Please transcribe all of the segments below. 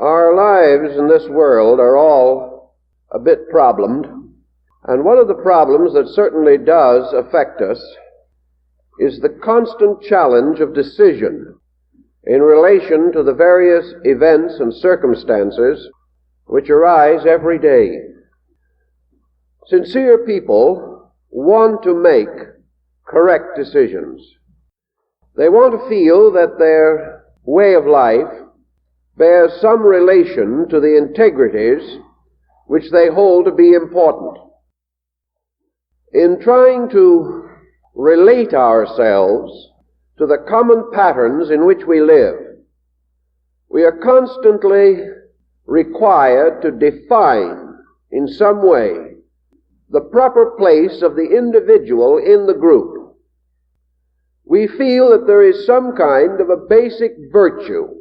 Our lives in this world are all a bit problemed, and one of the problems that certainly does affect us is the constant challenge of decision in relation to the various events and circumstances which arise every day. Sincere people want to make correct decisions. They want to feel that their way of life bears some relation to the integrities which they hold to be important. In trying to relate ourselves to the common patterns in which we live, we are constantly required to define in some way the proper place of the individual in the group. We feel that there is some kind of a basic virtue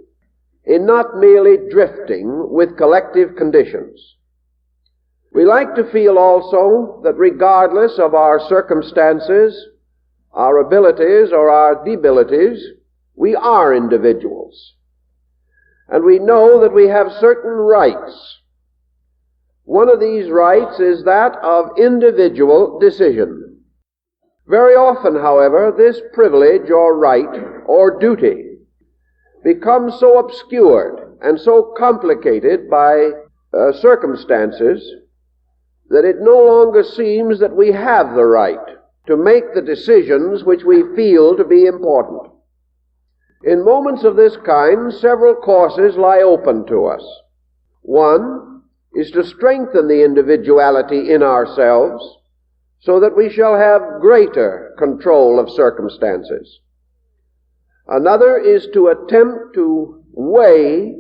in not merely drifting with collective conditions. We like to feel also that regardless of our circumstances, our abilities or our debilities, we are individuals. And we know that we have certain rights. One of these rights is that of individual decision. Very often, however, this privilege or right or duty becomes so obscured and so complicated by circumstances that it no longer seems that we have the right to make the decisions which we feel to be important. In moments of this kind, several courses lie open to us. One is to strengthen the individuality in ourselves so that we shall have greater control of circumstances. Another is to attempt to weigh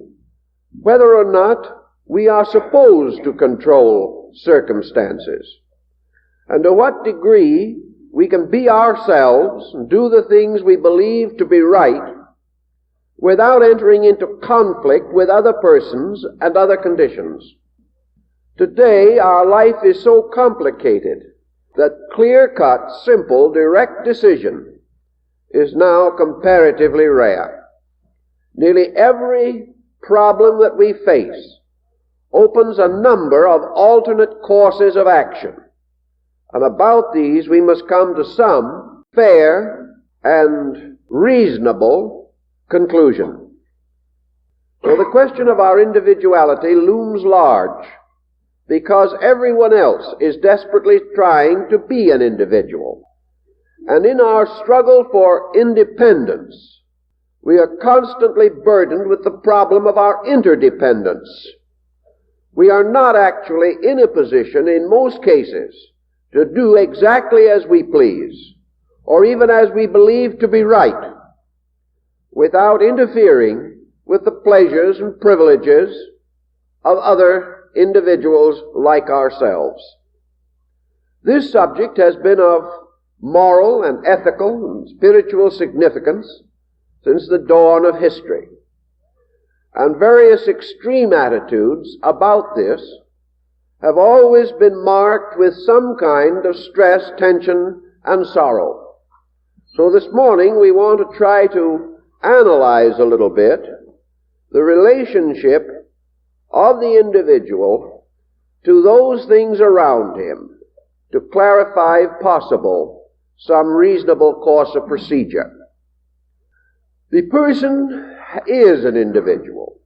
whether or not we are supposed to control circumstances, and to what degree we can be ourselves and do the things we believe to be right without entering into conflict with other persons and other conditions. Today, our life is so complicated that clear-cut, simple, direct decision is now comparatively rare. Nearly every problem that we face opens a number of alternate courses of action, and about these we must come to some fair and reasonable conclusion. So the question of our individuality looms large because everyone else is desperately trying to be an individual. And in our struggle for independence, we are constantly burdened with the problem of our interdependence. We are not actually in a position, in most cases, to do exactly as we please, or even as we believe to be right, without interfering with the pleasures and privileges of other individuals like ourselves. This subject has been of moral and ethical and spiritual significance since the dawn of history. And various extreme attitudes about this have always been marked with some kind of stress, tension, and sorrow. So this morning we want to try to analyze a little bit the relationship of the individual to those things around him, to clarify, if possible, some reasonable course of procedure. The person is an individual,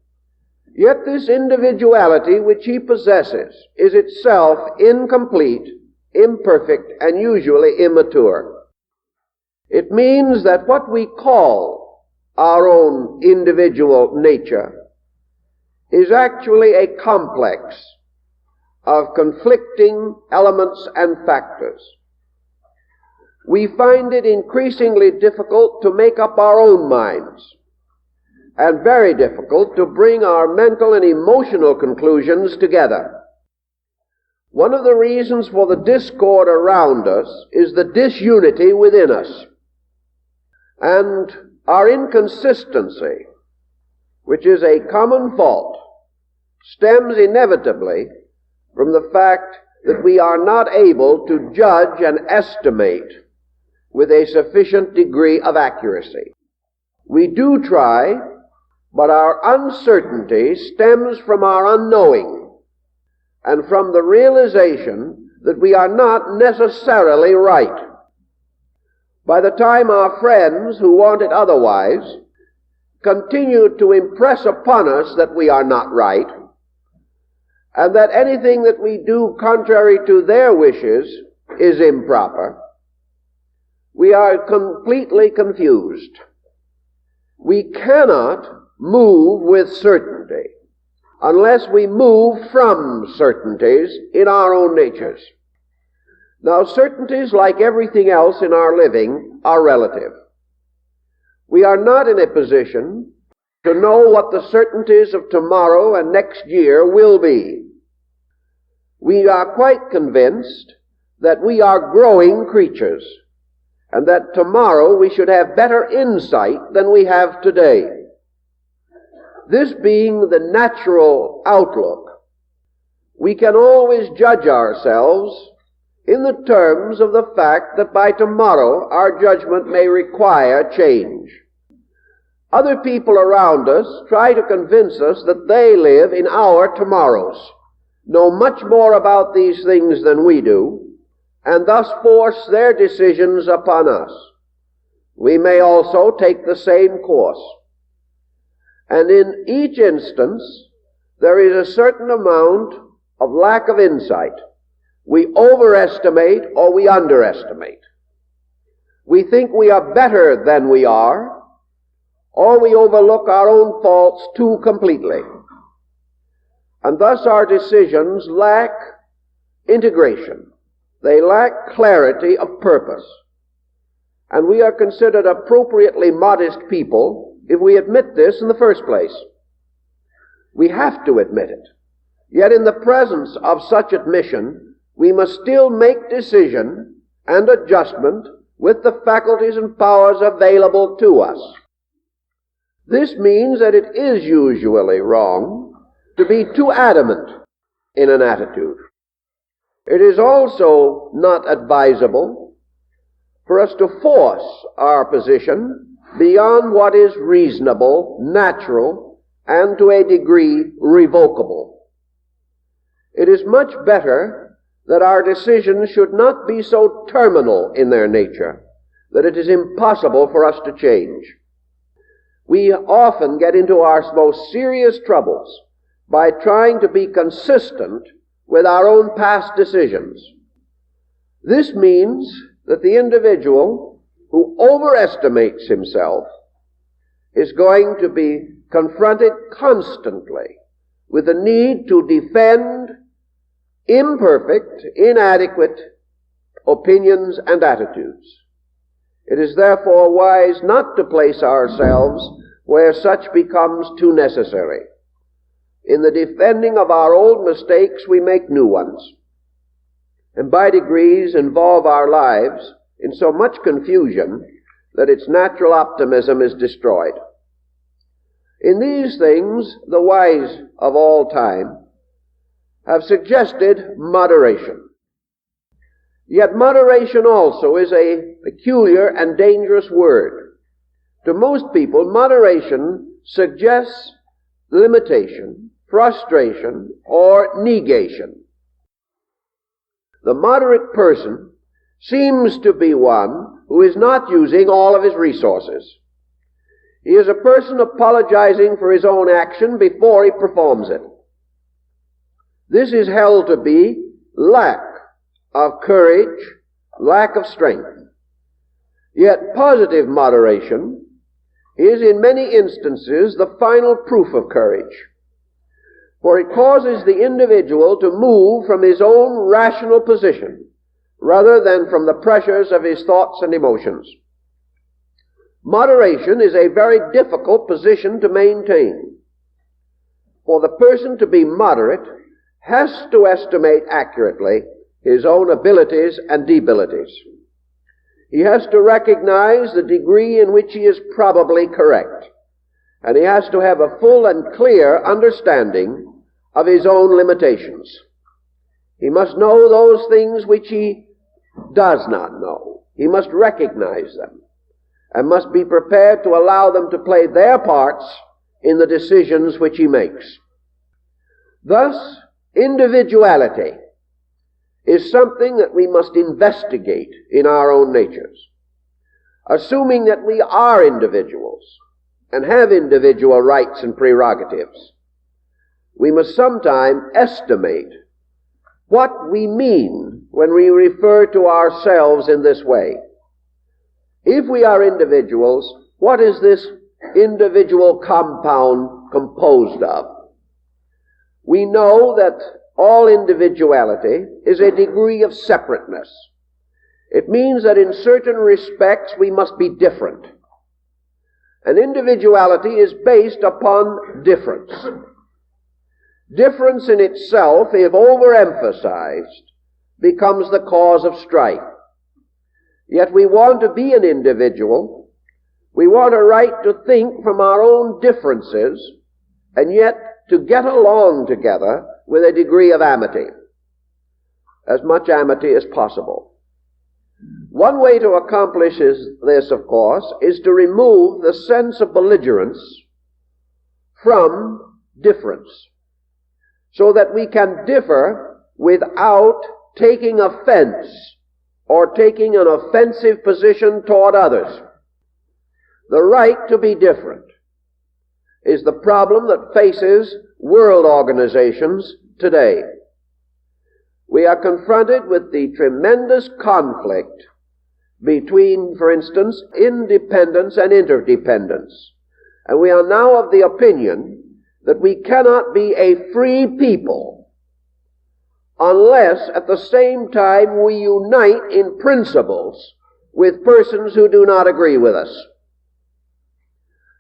yet this individuality which he possesses is itself incomplete, imperfect, and usually immature. It means that what we call our own individual nature is actually a complex of conflicting elements and factors. We find it increasingly difficult to make up our own minds, and very difficult to bring our mental and emotional conclusions together. One of the reasons for the discord around us is the disunity within us, and our inconsistency, which is a common fault, stems inevitably from the fact that we are not able to judge and estimate with a sufficient degree of accuracy. We do try but our uncertainty stems from our unknowing and from the realization that we are not necessarily right. By the time our friends who want it otherwise continue to impress upon us that we are not right, and that anything that we do contrary to their wishes is improper, we are completely confused. We cannot move with certainty unless we move from certainties in our own natures. Now, certainties, like everything else in our living, are relative. We are not in a position to know what the certainties of tomorrow and next year will be. We are quite convinced that we are growing creatures, and that tomorrow we should have better insight than we have today. This being the natural outlook, we can always judge ourselves in the terms of the fact that by tomorrow our judgment may require change. Other people around us try to convince us that they live in our tomorrows, know much more about these things than we do, and thus force their decisions upon us. We may also take the same course. And in each instance, there is a certain amount of lack of insight. We overestimate or we underestimate. We think we are better than we are, or we overlook our own faults too completely. And thus our decisions lack integration. They lack clarity of purpose. And we are considered appropriately modest people if we admit this in the first place. We have to admit it. Yet in the presence of such admission, we must still make decision and adjustment with the faculties and powers available to us. This means that it is usually wrong to be too adamant in an attitude. It is also not advisable for us to force our position beyond what is reasonable, natural, and to a degree revocable. It is much better that our decisions should not be so terminal in their nature that it is impossible for us to change. We often get into our most serious troubles by trying to be consistent with our own past decisions. This means that the individual who overestimates himself is going to be confronted constantly with the need to defend imperfect, inadequate opinions and attitudes. It is therefore wise not to place ourselves where such becomes too necessary. In the defending of our old mistakes, we make new ones, and by degrees involve our lives in so much confusion that its natural optimism is destroyed. In these things, the wise of all time have suggested moderation. Yet moderation also is a peculiar and dangerous word. To most people, moderation suggests limitation, frustration, or negation. The moderate person seems to be one who is not using all of his resources. He is a person apologizing for his own action before he performs it. This is held to be lack of courage, lack of strength. Yet positive moderation is in many instances the final proof of courage, for it causes the individual to move from his own rational position rather than from the pressures of his thoughts and emotions. Moderation is a very difficult position to maintain. For the person to be moderate has to estimate accurately his own abilities and debilities. He has to recognize the degree in which he is probably correct, and he has to have a full and clear understanding of his own limitations. He must know those things which he does not know. He must recognize them and must be prepared to allow them to play their parts in the decisions which he makes. Thus, individuality is something that we must investigate in our own natures. Assuming that we are individuals and have individual rights and prerogatives, we must sometime estimate what we mean when we refer to ourselves in this way. If we are individuals, what is this individual compound composed of? We know that all individuality is a degree of separateness. It means that in certain respects we must be different. And individuality is based upon difference. Difference in itself, if overemphasized, becomes the cause of strife. Yet we want to be an individual. We want a right to think from our own differences, and yet to get along together with a degree of amity, as much amity as possible. One way to accomplish this, of course, is to remove the sense of belligerence from difference, so that we can differ without taking offense or taking an offensive position toward others. The right to be different is the problem that faces world organizations today. We are confronted with the tremendous conflict between, for instance, independence and interdependence. And we are now of the opinion that we cannot be a free people unless at the same time we unite in principles with persons who do not agree with us.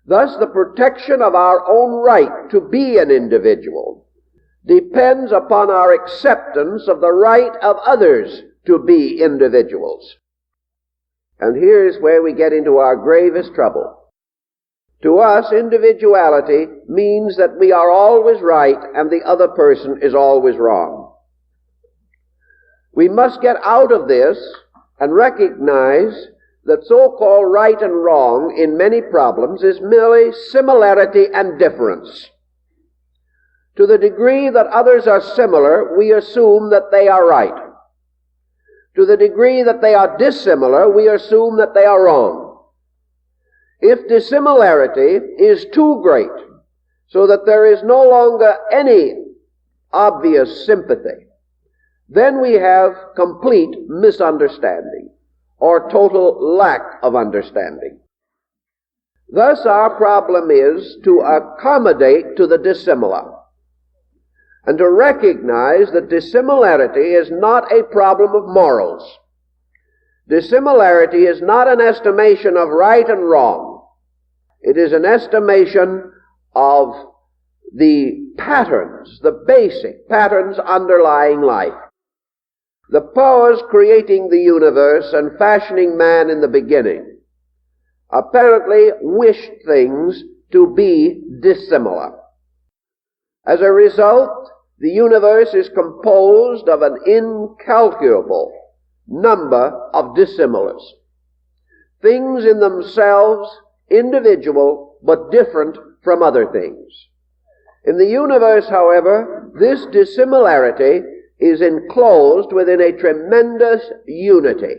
Thus, the protection of our own right to be an individual depends upon our acceptance of the right of others to be individuals. And here's where we get into our gravest trouble. To us, individuality means that we are always right and the other person is always wrong. We must get out of this and recognize that so-called right and wrong in many problems is merely similarity and difference. To the degree that others are similar, we assume that they are right. To the degree that they are dissimilar, we assume that they are wrong. If dissimilarity is too great, so that there is no longer any obvious sympathy, then we have complete misunderstanding or total lack of understanding. Thus, our problem is to accommodate to the dissimilar and to recognize that dissimilarity is not a problem of morals. Dissimilarity is not an estimation of right and wrong. It is an estimation of the patterns, the basic patterns underlying life. The powers creating the universe and fashioning man in the beginning apparently wished things to be dissimilar. As a result, the universe is composed of an incalculable number of dissimilars. Things in themselves individual but different from other things. In the universe, however, this dissimilarity is enclosed within a tremendous unity.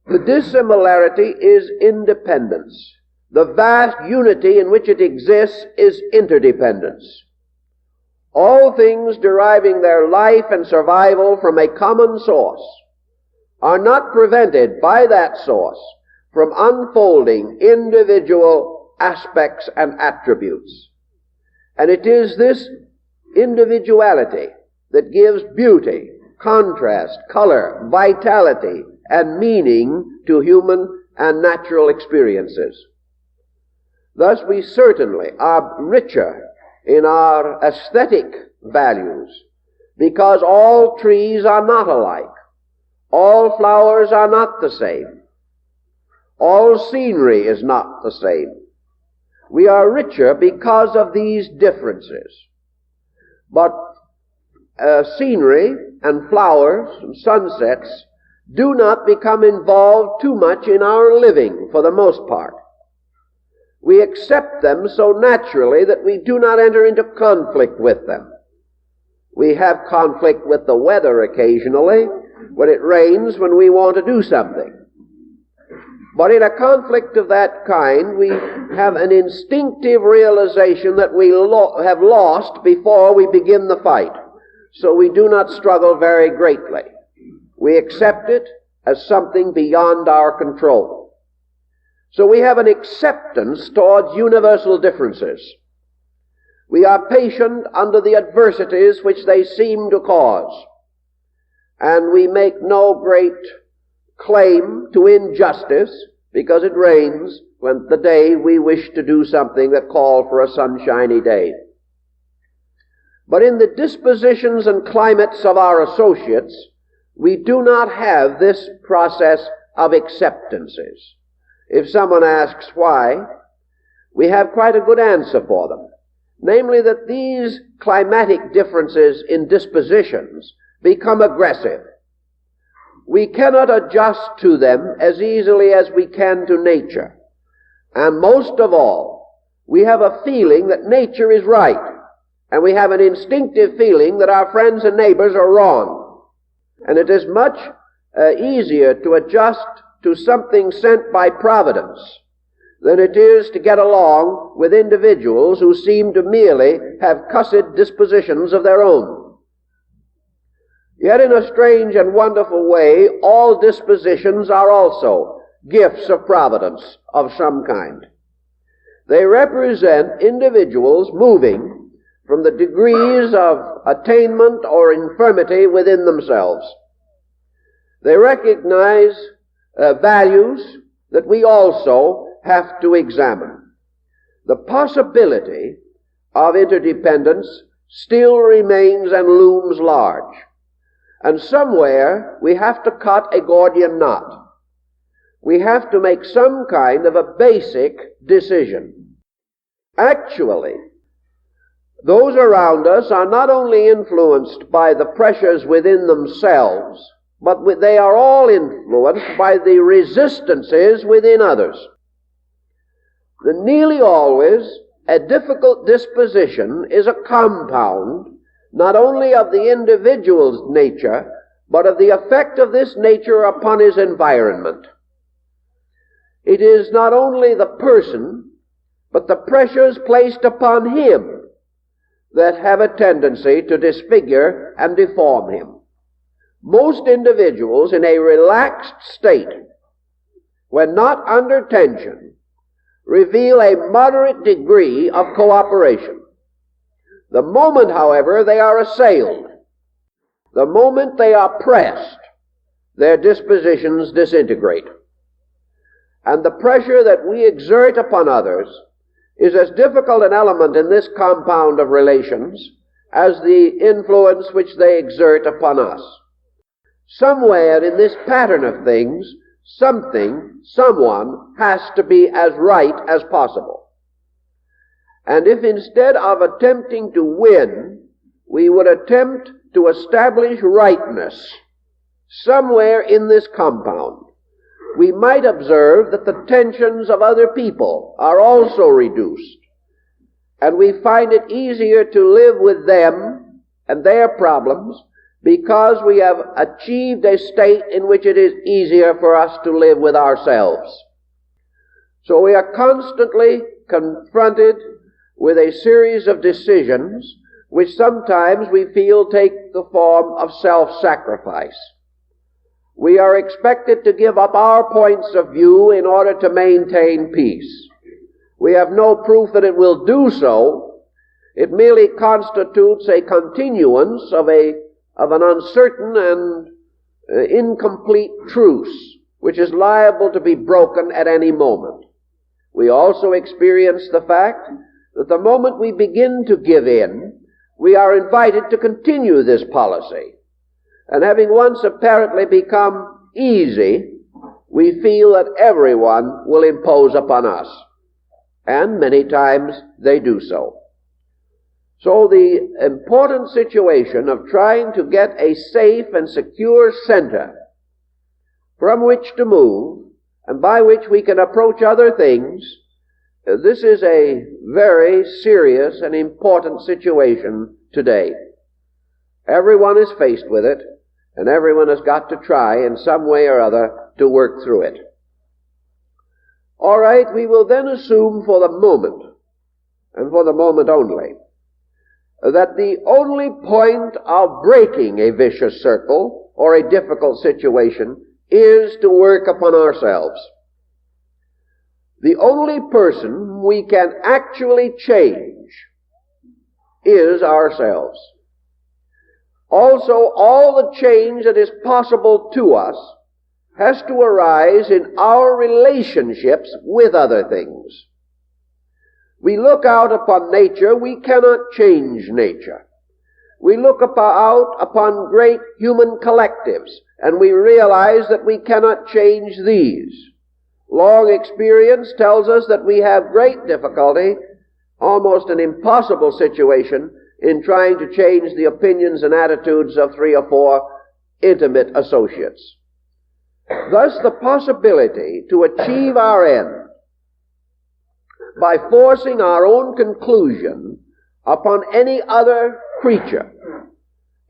The dissimilarity is independence. The vast unity in which it exists is interdependence. All things deriving their life and survival from a common source are not prevented by that source from unfolding individual aspects and attributes. And it is this individuality that gives beauty, contrast, color, vitality, and meaning to human and natural experiences. Thus, we certainly are richer in our aesthetic values, because all trees are not alike. All flowers are not the same. All scenery is not the same. We are richer because of these differences. But scenery and flowers and sunsets do not become involved too much in our living for the most part. We accept them so naturally that we do not enter into conflict with them. We have conflict with the weather occasionally, when it rains, when we want to do something. But in a conflict of that kind, we have an instinctive realization that we have lost before we begin the fight. So we do not struggle very greatly. We accept it as something beyond our control. So we have an acceptance towards universal differences. We are patient under the adversities which they seem to cause. And we make no great claim to injustice because it rains when the day we wish to do something that called for a sunshiny day. But in the dispositions and climates of our associates, we do not have this process of acceptances. If someone asks why, we have quite a good answer for them. Namely that these climatic differences in dispositions become aggressive. We cannot adjust to them as easily as we can to nature. And most of all, we have a feeling that nature is right, and we have an instinctive feeling that our friends and neighbors are wrong. And it is much easier to adjust to something sent by Providence than it is to get along with individuals who seem to merely have cussed dispositions of their own. Yet in a strange and wonderful way, all dispositions are also gifts of providence of some kind. They represent individuals moving from the degrees of attainment or infirmity within themselves. They recognize values that we also have to examine. The possibility of interdependence still remains and looms large. And somewhere we have to cut a Gordian knot. We have to make some kind of a basic decision. Actually, those around us are not only influenced by the pressures within themselves, but they are all influenced by the resistances within others. Nearly always, a difficult disposition is a compound not only of the individual's nature, but of the effect of this nature upon his environment. It is not only the person, but the pressures placed upon him that have a tendency to disfigure and deform him. Most individuals in a relaxed state, when not under tension, reveal a moderate degree of cooperation. The moment, however, they are assailed, the moment they are pressed, their dispositions disintegrate. And the pressure that we exert upon others is as difficult an element in this compound of relations as the influence which they exert upon us. Somewhere in this pattern of things, someone has to be as right as possible. And if instead of attempting to win, we would attempt to establish rightness somewhere in this compound, we might observe that the tensions of other people are also reduced, and we find it easier to live with them and their problems because we have achieved a state in which it is easier for us to live with ourselves. So we are constantly confronted with a series of decisions which sometimes we feel take the form of self-sacrifice. We are expected to give up our points of view in order to maintain peace. We have no proof that it will do so. It merely constitutes a continuance of an uncertain and incomplete truce, which is liable to be broken at any moment. We also experience the fact that the moment we begin to give in, we are invited to continue this policy. And having once apparently become easy, we feel that everyone will impose upon us. And many times they do so. So the important situation of trying to get a safe and secure center from which to move and by which we can approach other things This is a very serious and important situation today. Everyone is faced with it, and everyone has got to try in some way or other to work through it. All right, we will then assume for the moment, and for the moment only, that the only point of breaking a vicious circle or a difficult situation is to work upon ourselves. The only person we can actually change is ourselves. Also, all the change that is possible to us has to arise in our relationships with other things. We look out upon nature, we cannot change nature. We look out upon great human collectives, and we realize that we cannot change these. Long experience tells us that we have great difficulty, almost an impossible situation, in trying to change the opinions and attitudes of 3 or 4 intimate associates. Thus, the possibility to achieve our end by forcing our own conclusion upon any other creature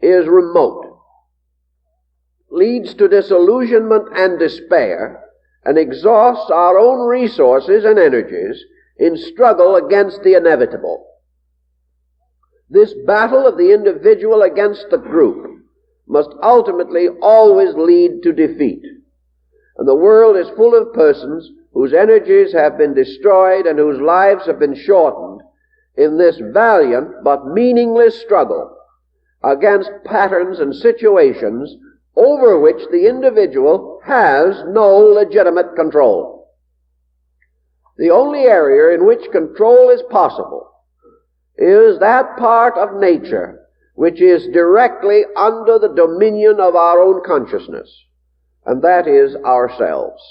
is remote, leads to disillusionment and despair, and exhausts our own resources and energies in struggle against the inevitable. This battle of the individual against the group must ultimately always lead to defeat. And the world is full of persons whose energies have been destroyed and whose lives have been shortened in this valiant but meaningless struggle against patterns and situations over which the individual has no legitimate control. The only area in which control is possible is that part of nature which is directly under the dominion of our own consciousness, and that is ourselves,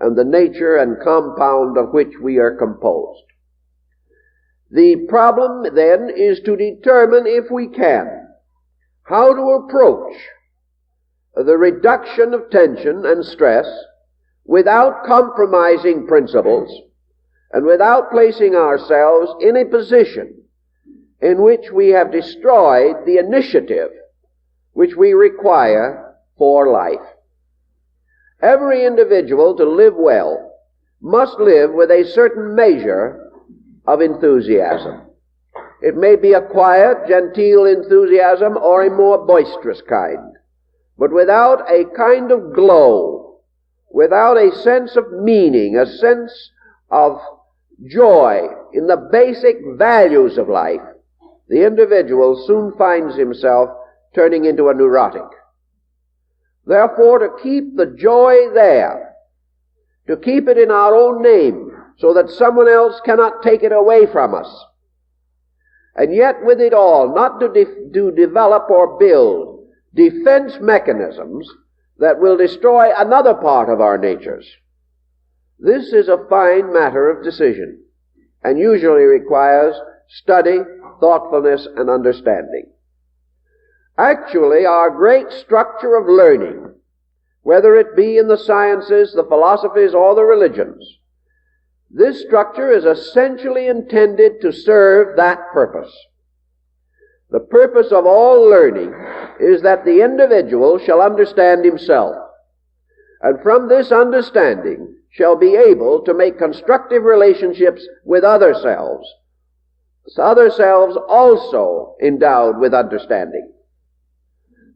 and the nature and compound of which we are composed. The problem then is to determine, if we can, how to approach the reduction of tension and stress without compromising principles and without placing ourselves in a position in which we have destroyed the initiative which we require for life. Every individual, to live well, must live with a certain measure of enthusiasm. It may be a quiet, genteel enthusiasm or a more boisterous kind, but without a kind of glow, without a sense of meaning, a sense of joy in the basic values of life, the individual soon finds himself turning into a neurotic. Therefore, to keep the joy there, to keep it in our own name, so that someone else cannot take it away from us, and yet with it all, not to develop or build defense mechanisms that will destroy another part of our natures. This is a fine matter of decision, and usually requires study, thoughtfulness, and understanding. Actually, our great structure of learning, whether it be in the sciences, the philosophies, or the religions, this structure is essentially intended to serve that purpose. The purpose of all learning is that the individual shall understand himself, and from this understanding shall be able to make constructive relationships with other selves also endowed with understanding.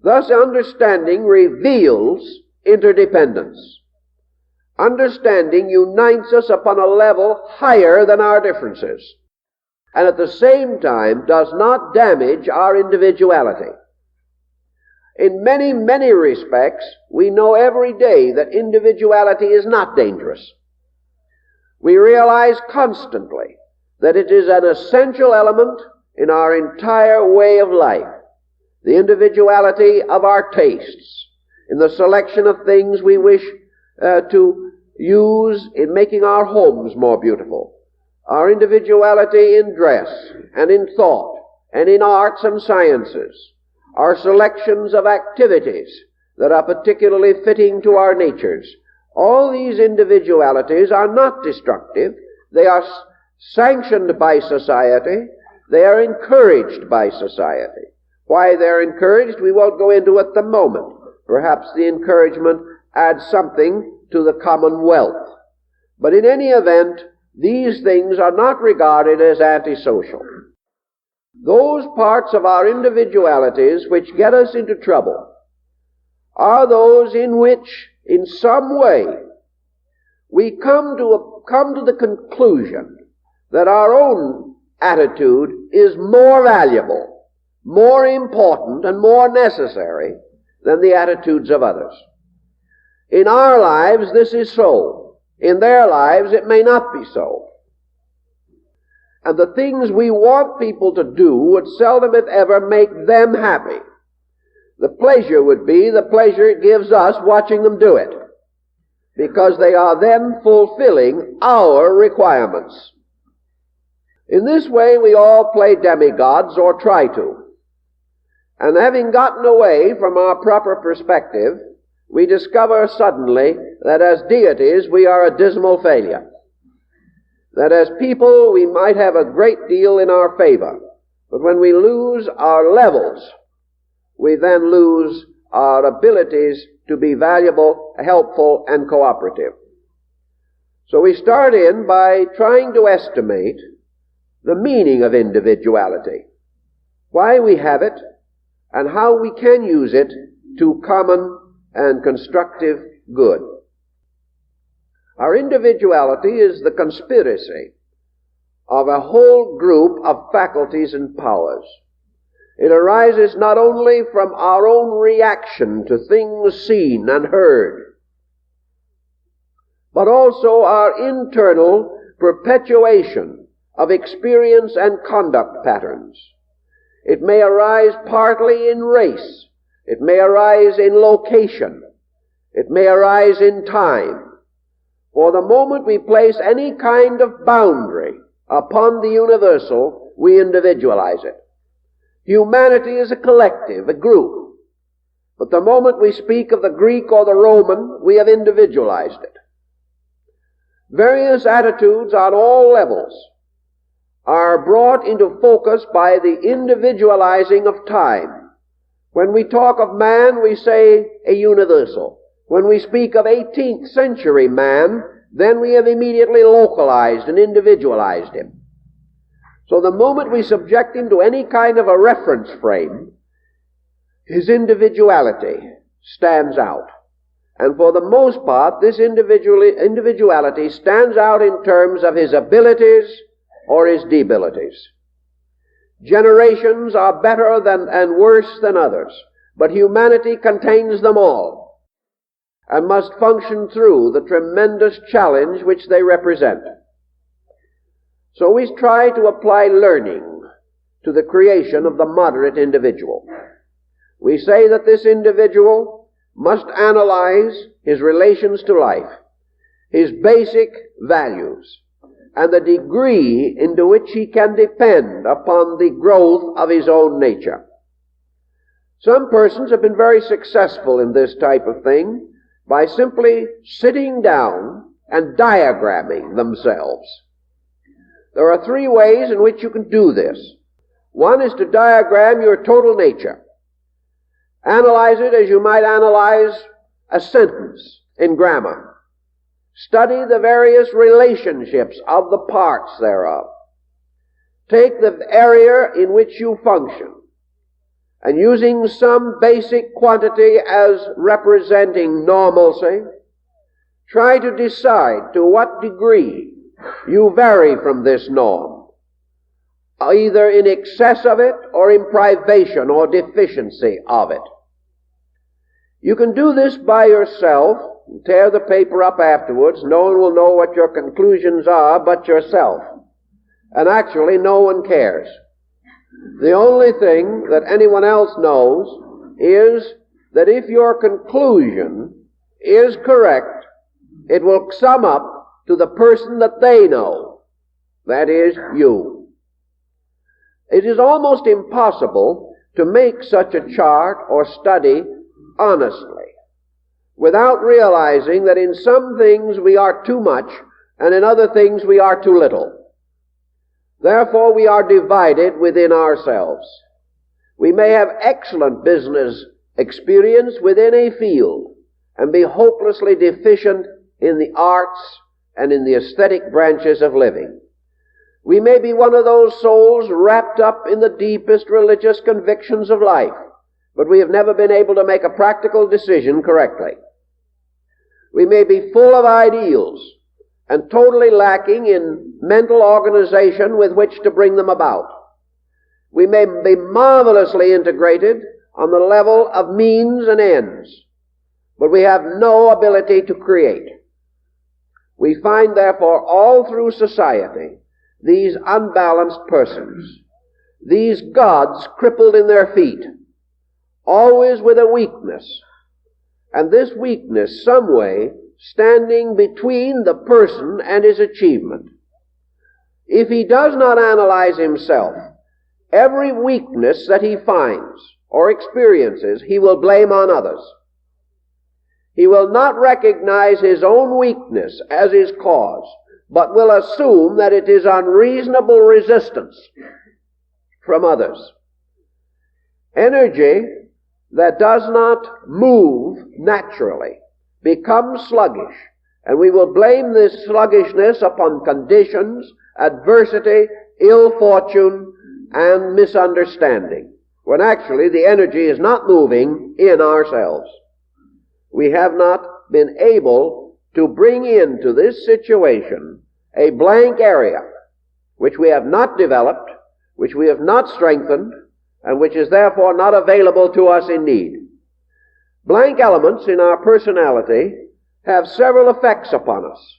Thus, understanding reveals interdependence. Understanding unites us upon a level higher than our differences, and at the same time does not damage our individuality. In many, many respects, we know every day that individuality is not dangerous. We realize constantly that it is an essential element in our entire way of life. The individuality of our tastes, in the selection of things we wish to use in making our homes more beautiful. Our individuality in dress and in thought and in arts and sciences. Our selections of activities that are particularly fitting to our natures. All these individualities are not destructive. They are sanctioned by society. They are encouraged by society. Why they're encouraged, we won't go into at the moment. Perhaps the encouragement adds something to the commonwealth. But in any event, these things are not regarded as antisocial. Those parts of our individualities which get us into trouble are those in which, in some way, we come to the conclusion that our own attitude is more valuable, more important, and more necessary than the attitudes of others. In our lives, this is so. In their lives, it may not be so. And the things we want people to do would seldom, if ever, make them happy. The pleasure would be the pleasure it gives us watching them do it, because they are then fulfilling our requirements. In this way, we all play demigods, or try to. And having gotten away from our proper perspective, we discover suddenly that as deities we are a dismal failure. That as people we might have a great deal in our favor, but when we lose our levels, we then lose our abilities to be valuable, helpful, and cooperative. So we start in by trying to estimate the meaning of individuality, why we have it, and how we can use it to common and constructive good. Our individuality is the conspiracy of a whole group of faculties and powers. It arises not only from our own reaction to things seen and heard, but also our internal perpetuation of experience and conduct patterns. It may arise partly in race. It may arise in location. It may arise in time. For the moment we place any kind of boundary upon the universal, we individualize it. Humanity is a collective, a group. But the moment we speak of the Greek or the Roman, we have individualized it. Various attitudes on all levels are brought into focus by the individualizing of time. When we talk of man, we say a universal. When we speak of 18th century man, then we have immediately localized and individualized him. So the moment we subject him to any kind of a reference frame, his individuality stands out. And for the most part, this individuality stands out in terms of his abilities or his debilities. Generations are better than and worse than others, but humanity contains them all and must function through the tremendous challenge which they represent. So we try to apply learning to the creation of the moderate individual. We say that this individual must analyze his relations to life, his basic values, and the degree into which he can depend upon the growth of his own nature. Some persons have been very successful in this type of thing by simply sitting down and diagramming themselves. There are three ways in which you can do this. One is to diagram your total nature. Analyze it as you might analyze a sentence in grammar. Study the various relationships of the parts thereof. Take the area in which you function, and using some basic quantity as representing normalcy, try to decide to what degree you vary from this norm, either in excess of it or in privation or deficiency of it. You can do this by yourself, tear the paper up afterwards. No one will know what your conclusions are but yourself. And actually, no one cares. The only thing that anyone else knows is that if your conclusion is correct, it will sum up to the person that they know. That is, you. It is almost impossible to make such a chart or study honestly, without realizing that in some things we are too much and in other things we are too little. Therefore, we are divided within ourselves. We may have excellent business experience within a field and be hopelessly deficient in the arts and in the aesthetic branches of living. We may be one of those souls wrapped up in the deepest religious convictions of life, but we have never been able to make a practical decision correctly. We may be full of ideals and totally lacking in mental organization with which to bring them about. We may be marvelously integrated on the level of means and ends, but we have no ability to create. We find, therefore, all through society, these unbalanced persons, these gods crippled in their feet, always with a weakness, and this weakness some way standing between the person and his achievement. If he does not analyze himself, every weakness that he finds or experiences, he will blame on others. He will not recognize his own weakness as his cause, but will assume that it is unreasonable resistance from others. Energy that does not move naturally becomes sluggish, and we will blame this sluggishness upon conditions, adversity, ill fortune, and misunderstanding, when actually the energy is not moving in ourselves. We have not been able to bring into this situation a blank area which we have not developed, which we have not strengthened, and which is therefore not available to us in need. Blank elements in our personality have several effects upon us.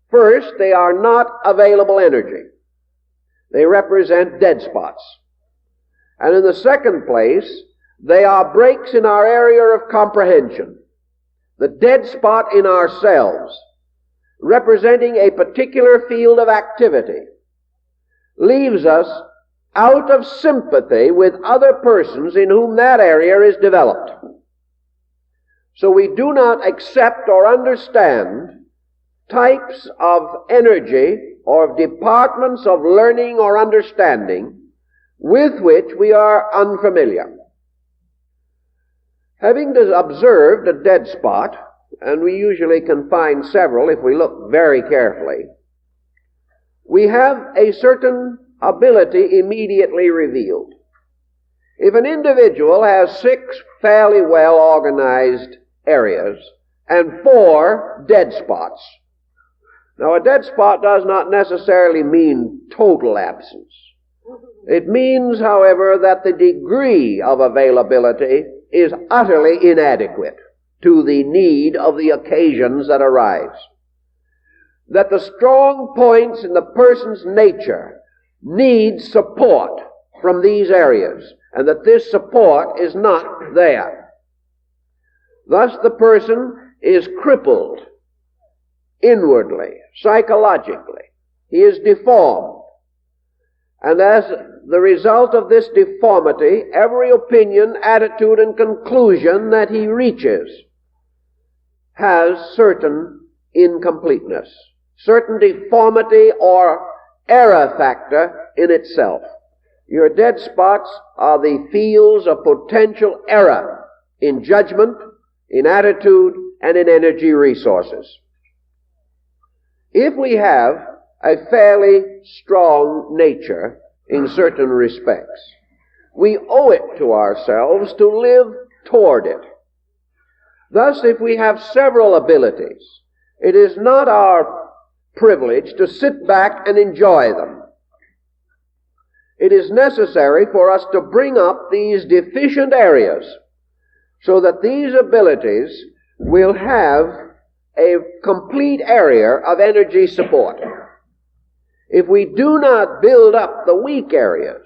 First, they are not available energy. They represent dead spots. And in the second place, they are breaks in our area of comprehension. The dead spot in ourselves, representing a particular field of activity, leaves us out of sympathy with other persons in whom that area is developed. So we do not accept or understand types of energy or departments of learning or understanding with which we are unfamiliar. Having observed a dead spot, and we usually can find several if we look very carefully, we have a certain ability immediately revealed. If an individual has 6 fairly well organized areas and 4 dead spots, now a dead spot does not necessarily mean total absence. It means, however, that the degree of availability is utterly inadequate to the need of the occasions that arise. That the strong points in the person's nature need support from these areas, and that this support is not there. Thus the person is crippled inwardly, psychologically. He is deformed. And as the result of this deformity, every opinion, attitude, and conclusion that he reaches has certain incompleteness, certain deformity or error factor in itself. Your dead spots are the fields of potential error in judgment, in attitude, and in energy resources. If we have a fairly strong nature in certain respects, we owe it to ourselves to live toward it. Thus, if we have several abilities, it is not our privilege to sit back and enjoy them. It is necessary for us to bring up these deficient areas so that these abilities will have a complete area of energy support. If we do not build up the weak areas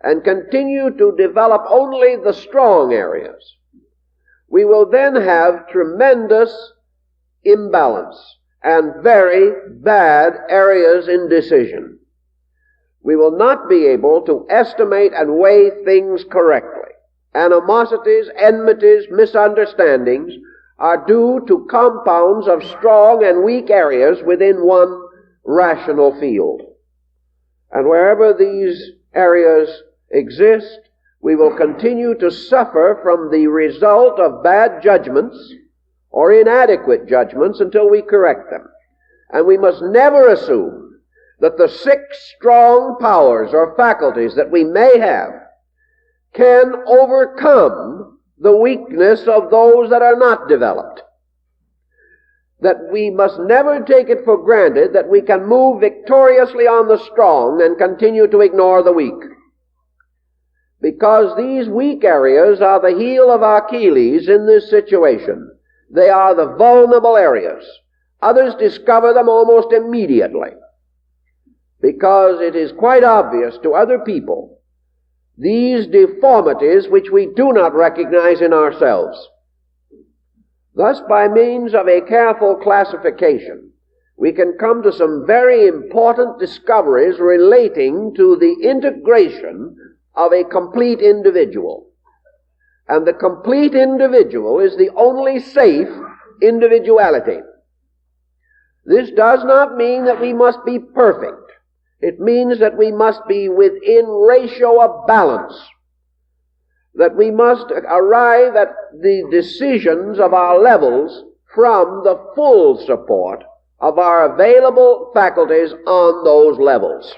and continue to develop only the strong areas, we will then have tremendous imbalance and very bad areas in decision. We will not be able to estimate and weigh things correctly. Animosities, enmities, misunderstandings are due to compounds of strong and weak areas within one rational field. And wherever these areas exist, we will continue to suffer from the result of bad judgments or inadequate judgments until we correct them. And we must never assume that the 6 strong powers or faculties that we may have can overcome the weakness of those that are not developed. That we must never take it for granted that we can move victoriously on the strong and continue to ignore the weak. Because these weak areas are the heel of Achilles in this situation. They are the vulnerable areas. Others discover them almost immediately, because it is quite obvious to other people these deformities which we do not recognize in ourselves. Thus, by means of a careful classification, we can come to some very important discoveries relating to the integration of a complete individual. And the complete individual is the only safe individuality. This does not mean that we must be perfect. It means that we must be within ratio of balance, that we must arrive at the decisions of our levels from the full support of our available faculties on those levels.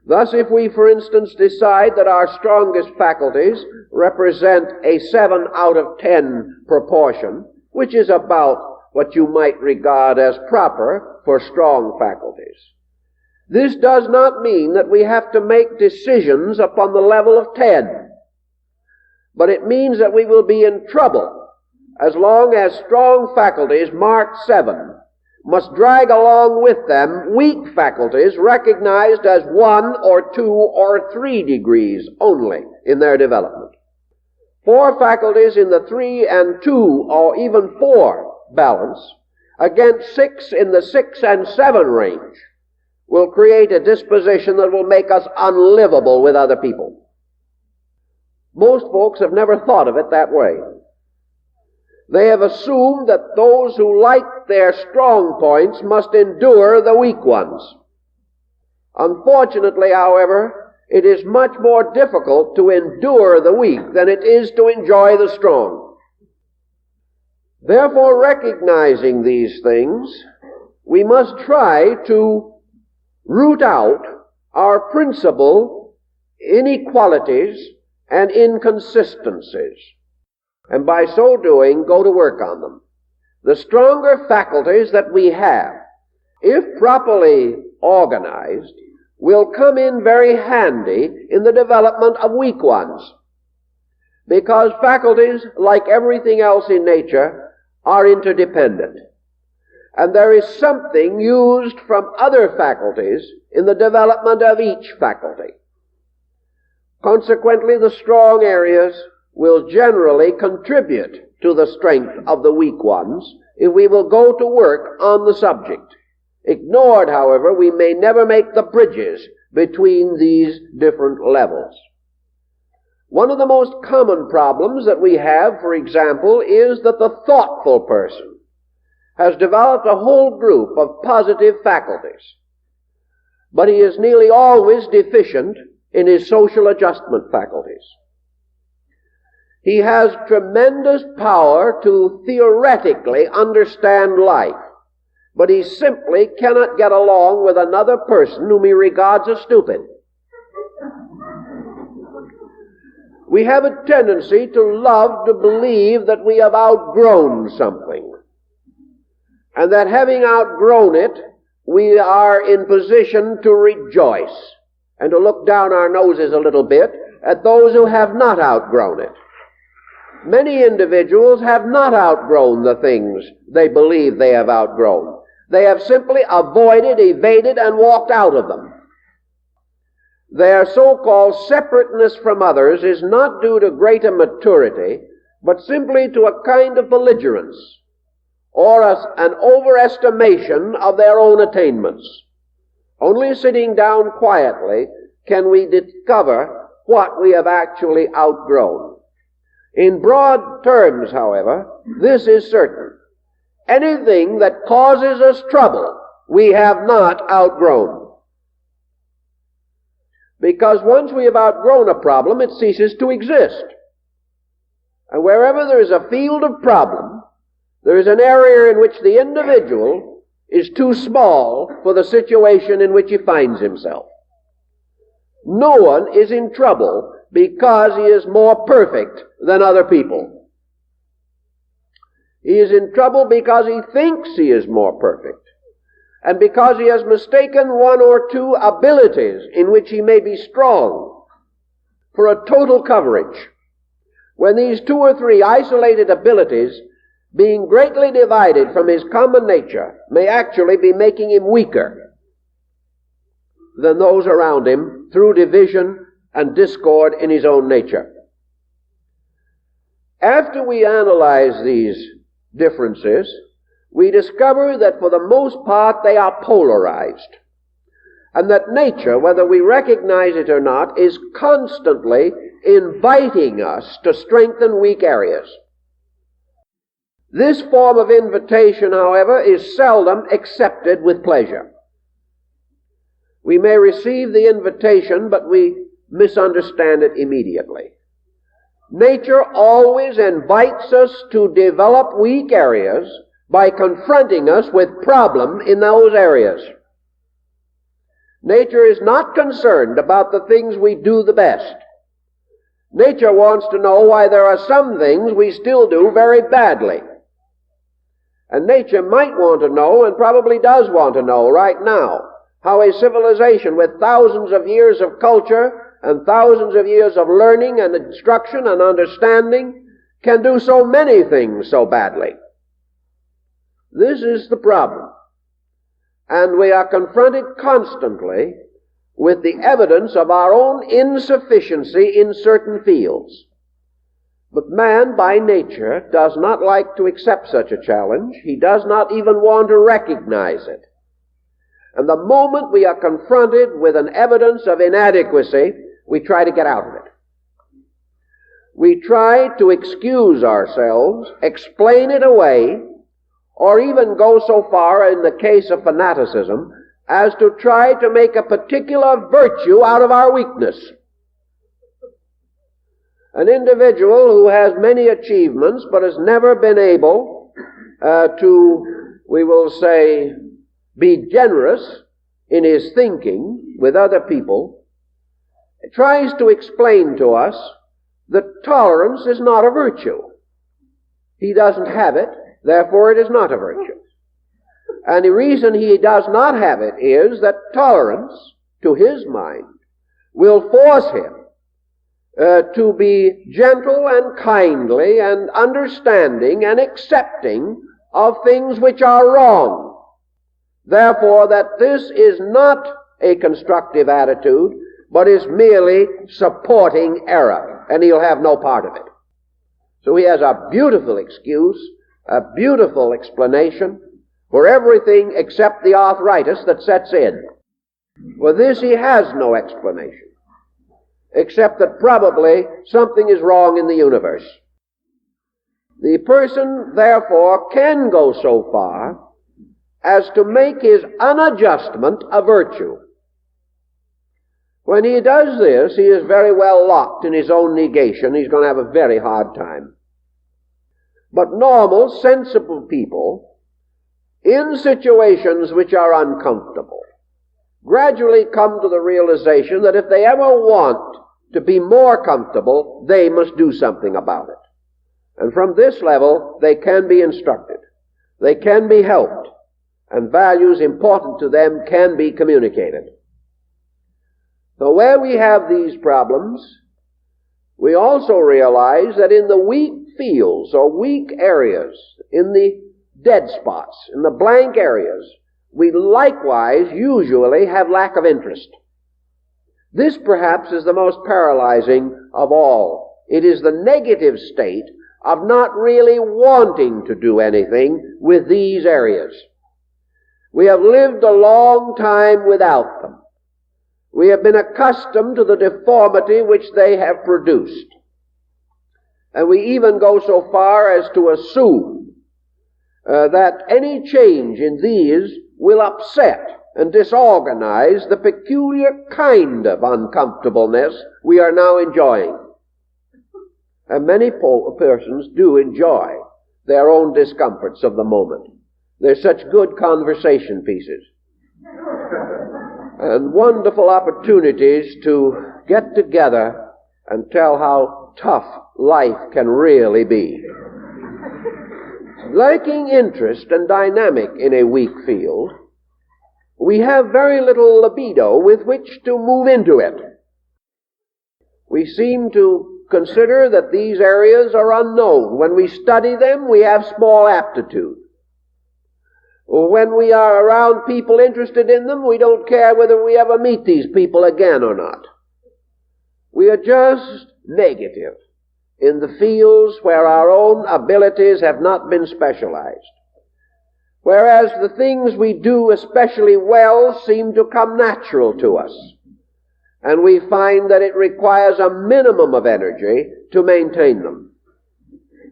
Thus, if we, for instance, decide that our strongest faculties represent a 7 out of 10 proportion, which is about what you might regard as proper for strong faculties, this does not mean that we have to make decisions upon the level of 10. But it means that we will be in trouble as long as strong faculties marked 7 must drag along with them weak faculties recognized as 1 or 2 or 3 degrees only in their development. 4 faculties in the 3 and 2 or even 4 balance against 6 in the 6 and 7 range will create a disposition that will make us unlivable with other people. Most folks have never thought of it that way. They have assumed that those who like their strong points must endure the weak ones. Unfortunately, however, it is much more difficult to endure the weak than it is to enjoy the strong. Therefore, recognizing these things, we must try to root out our principal inequalities and inconsistencies, and by so doing, go to work on them. The stronger faculties that we have, if properly organized, will come in very handy in the development of weak ones, because faculties, like everything else in nature, are interdependent. And there is something used from other faculties in the development of each faculty. Consequently, the strong areas will generally contribute to the strength of the weak ones if we will go to work on the subject. Ignored, however, we may never make the bridges between these different levels. One of the most common problems that we have, for example, is that the thoughtful person has developed a whole group of positive faculties, but he is nearly always deficient in his social adjustment faculties. He has tremendous power to theoretically understand life, but he simply cannot get along with another person whom he regards as stupid. We have a tendency to love to believe that we have outgrown something, and that having outgrown it, we are in position to rejoice and to look down our noses a little bit at those who have not outgrown it. Many individuals have not outgrown the things they believe they have outgrown. They have simply avoided, evaded, and walked out of them. Their so-called separateness from others is not due to greater maturity, but simply to a kind of belligerence, or an overestimation of their own attainments. Only sitting down quietly can we discover what we have actually outgrown. In broad terms, however, this is certain. Anything that causes us trouble, we have not outgrown. because once we have outgrown a problem, it ceases to exist. And wherever there is a field of problem, there is an area in which the individual is too small for the situation in which he finds himself. No one is in trouble because he is more perfect than other people. He is in trouble because he thinks he is more perfect, and because he has mistaken one or two abilities in which he may be strong for a total coverage, when these two or three isolated abilities, being greatly divided from his common nature, may actually be making him weaker than those around him through division and discord in his own nature. After we analyze these differences, we discover that for the most part they are polarized, and that nature, whether we recognize it or not, is constantly inviting us to strengthen weak areas. This form of invitation, however, is seldom accepted with pleasure. We may receive the invitation, but we misunderstand it immediately. Nature always invites us to develop weak areas by confronting us with problem in those areas. Nature is not concerned about the things we do the best. Nature wants to know why there are some things we still do very badly. And nature might want to know, and probably does want to know right now, how a civilization with thousands of years of culture and thousands of years of learning and instruction and understanding can do so many things so badly. This is the problem. And we are confronted constantly with the evidence of our own insufficiency in certain fields. But man, by nature, does not like to accept such a challenge. He does not even want to recognize it. And the moment we are confronted with an evidence of inadequacy, we try to get out of it. We try to excuse ourselves, explain it away, or even go so far in the case of fanaticism as to try to make a particular virtue out of our weakness. An individual who has many achievements but has never been able to, we will say, be generous in his thinking with other people, tries to explain to us that tolerance is not a virtue. He doesn't have it, therefore it is not a virtue. And the reason he does not have it is that tolerance, to his mind, will force him to be gentle and kindly and understanding and accepting of things which are wrong. Therefore, that this is not a constructive attitude, but is merely supporting error, and he'll have no part of it. So he has a beautiful excuse, a beautiful explanation for everything except the arthritis that sets in. For this he has no explanation, except that probably something is wrong in the universe. The person, therefore, can go so far as to make his unadjustment a virtue. When he does this, he is very well locked in his own negation. He's going to have a very hard time. But normal, sensible people, in situations which are uncomfortable, gradually come to the realization that if they ever want to be more comfortable, they must do something about it. And from this level, they can be instructed. They can be helped. And values important to them can be communicated. So where we have these problems, we also realize that in the weak fields or weak areas, in the dead spots, in the blank areas, we likewise usually have lack of interest. This perhaps is the most paralyzing of all. It is the negative state of not really wanting to do anything with these areas. We have lived a long time without them. We have been accustomed to the deformity which they have produced. And we even go so far as to assume that any change in these will upset and disorganize the peculiar kind of uncomfortableness we are now enjoying. And many persons do enjoy their own discomforts of the moment. They're such good conversation pieces and wonderful opportunities to get together and tell how tough life can really be. Lacking interest and dynamic in a weak field, we have very little libido with which to move into it. We seem to consider that these areas are unknown. When we study them, we have small aptitude. When we are around people interested in them, we don't care whether we ever meet these people again or not. We are just negative in the fields where our own abilities have not been specialized. Whereas the things we do especially well seem to come natural to us. And we find that it requires a minimum of energy to maintain them.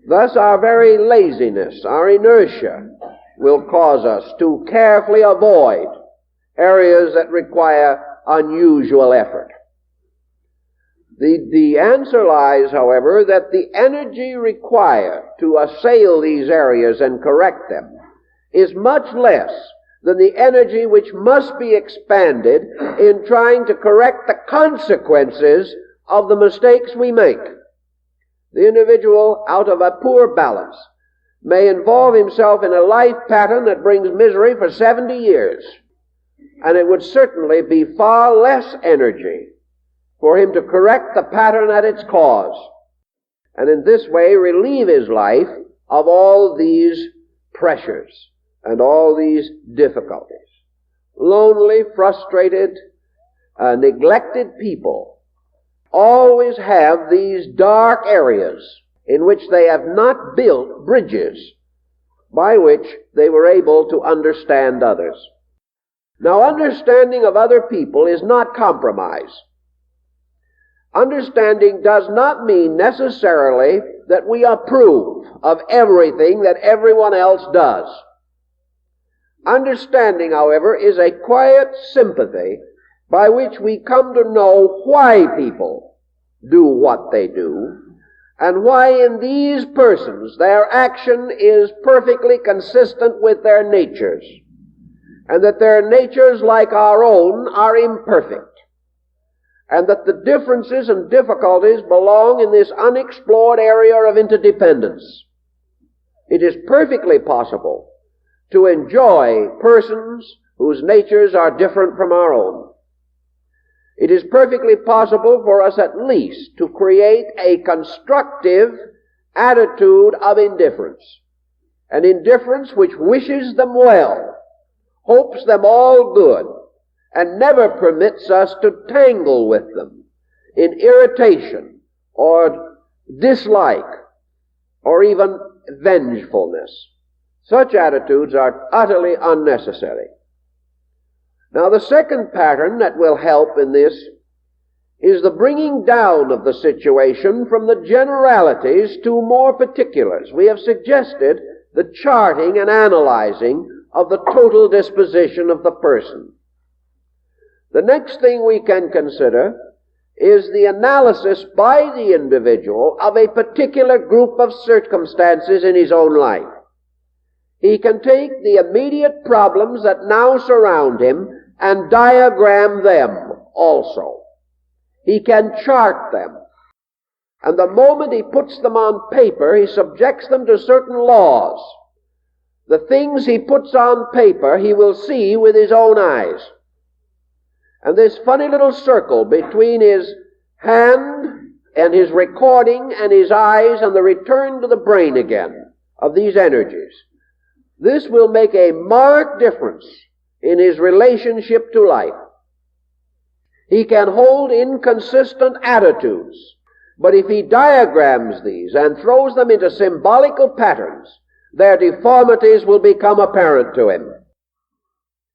Thus our very laziness, our inertia, will cause us to carefully avoid areas that require unusual effort. The answer lies, however, that the energy required to assail these areas and correct them is much less than the energy which must be expanded in trying to correct the consequences of the mistakes we make. The individual, out of a poor balance, may involve himself in a life pattern that brings misery for 70 years, and it would certainly be far less energy for him to correct the pattern at its cause, and in this way relieve his life of all these pressures and all these difficulties. Lonely, frustrated, neglected people always have these dark areas in which they have not built bridges by which they were able to understand others. Now, understanding of other people is not compromise. Understanding does not mean necessarily that we approve of everything that everyone else does. Understanding, however, is a quiet sympathy by which we come to know why people do what they do, and why in these persons their action is perfectly consistent with their natures, and that their natures, like our own, are imperfect, and that the differences and difficulties belong in this unexplored area of interdependence. It is perfectly possible to enjoy persons whose natures are different from our own. It is perfectly possible for us at least to create a constructive attitude of indifference, an indifference which wishes them well, hopes them all good, and never permits us to tangle with them in irritation or dislike or even vengefulness. Such attitudes are utterly unnecessary. Now, the second pattern that will help in this is the bringing down of the situation from the generalities to more particulars. We have suggested the charting and analyzing of the total disposition of the person. The next thing we can consider is the analysis by the individual of a particular group of circumstances in his own life. He can take the immediate problems that now surround him and diagram them also. He can chart them. And the moment he puts them on paper, he subjects them to certain laws. The things he puts on paper, he will see with his own eyes. And this funny little circle between his hand and his recording and his eyes and the return to the brain again of these energies, this will make a marked difference in his relationship to life. He can hold inconsistent attitudes, but if he diagrams these and throws them into symbolical patterns, their deformities will become apparent to him.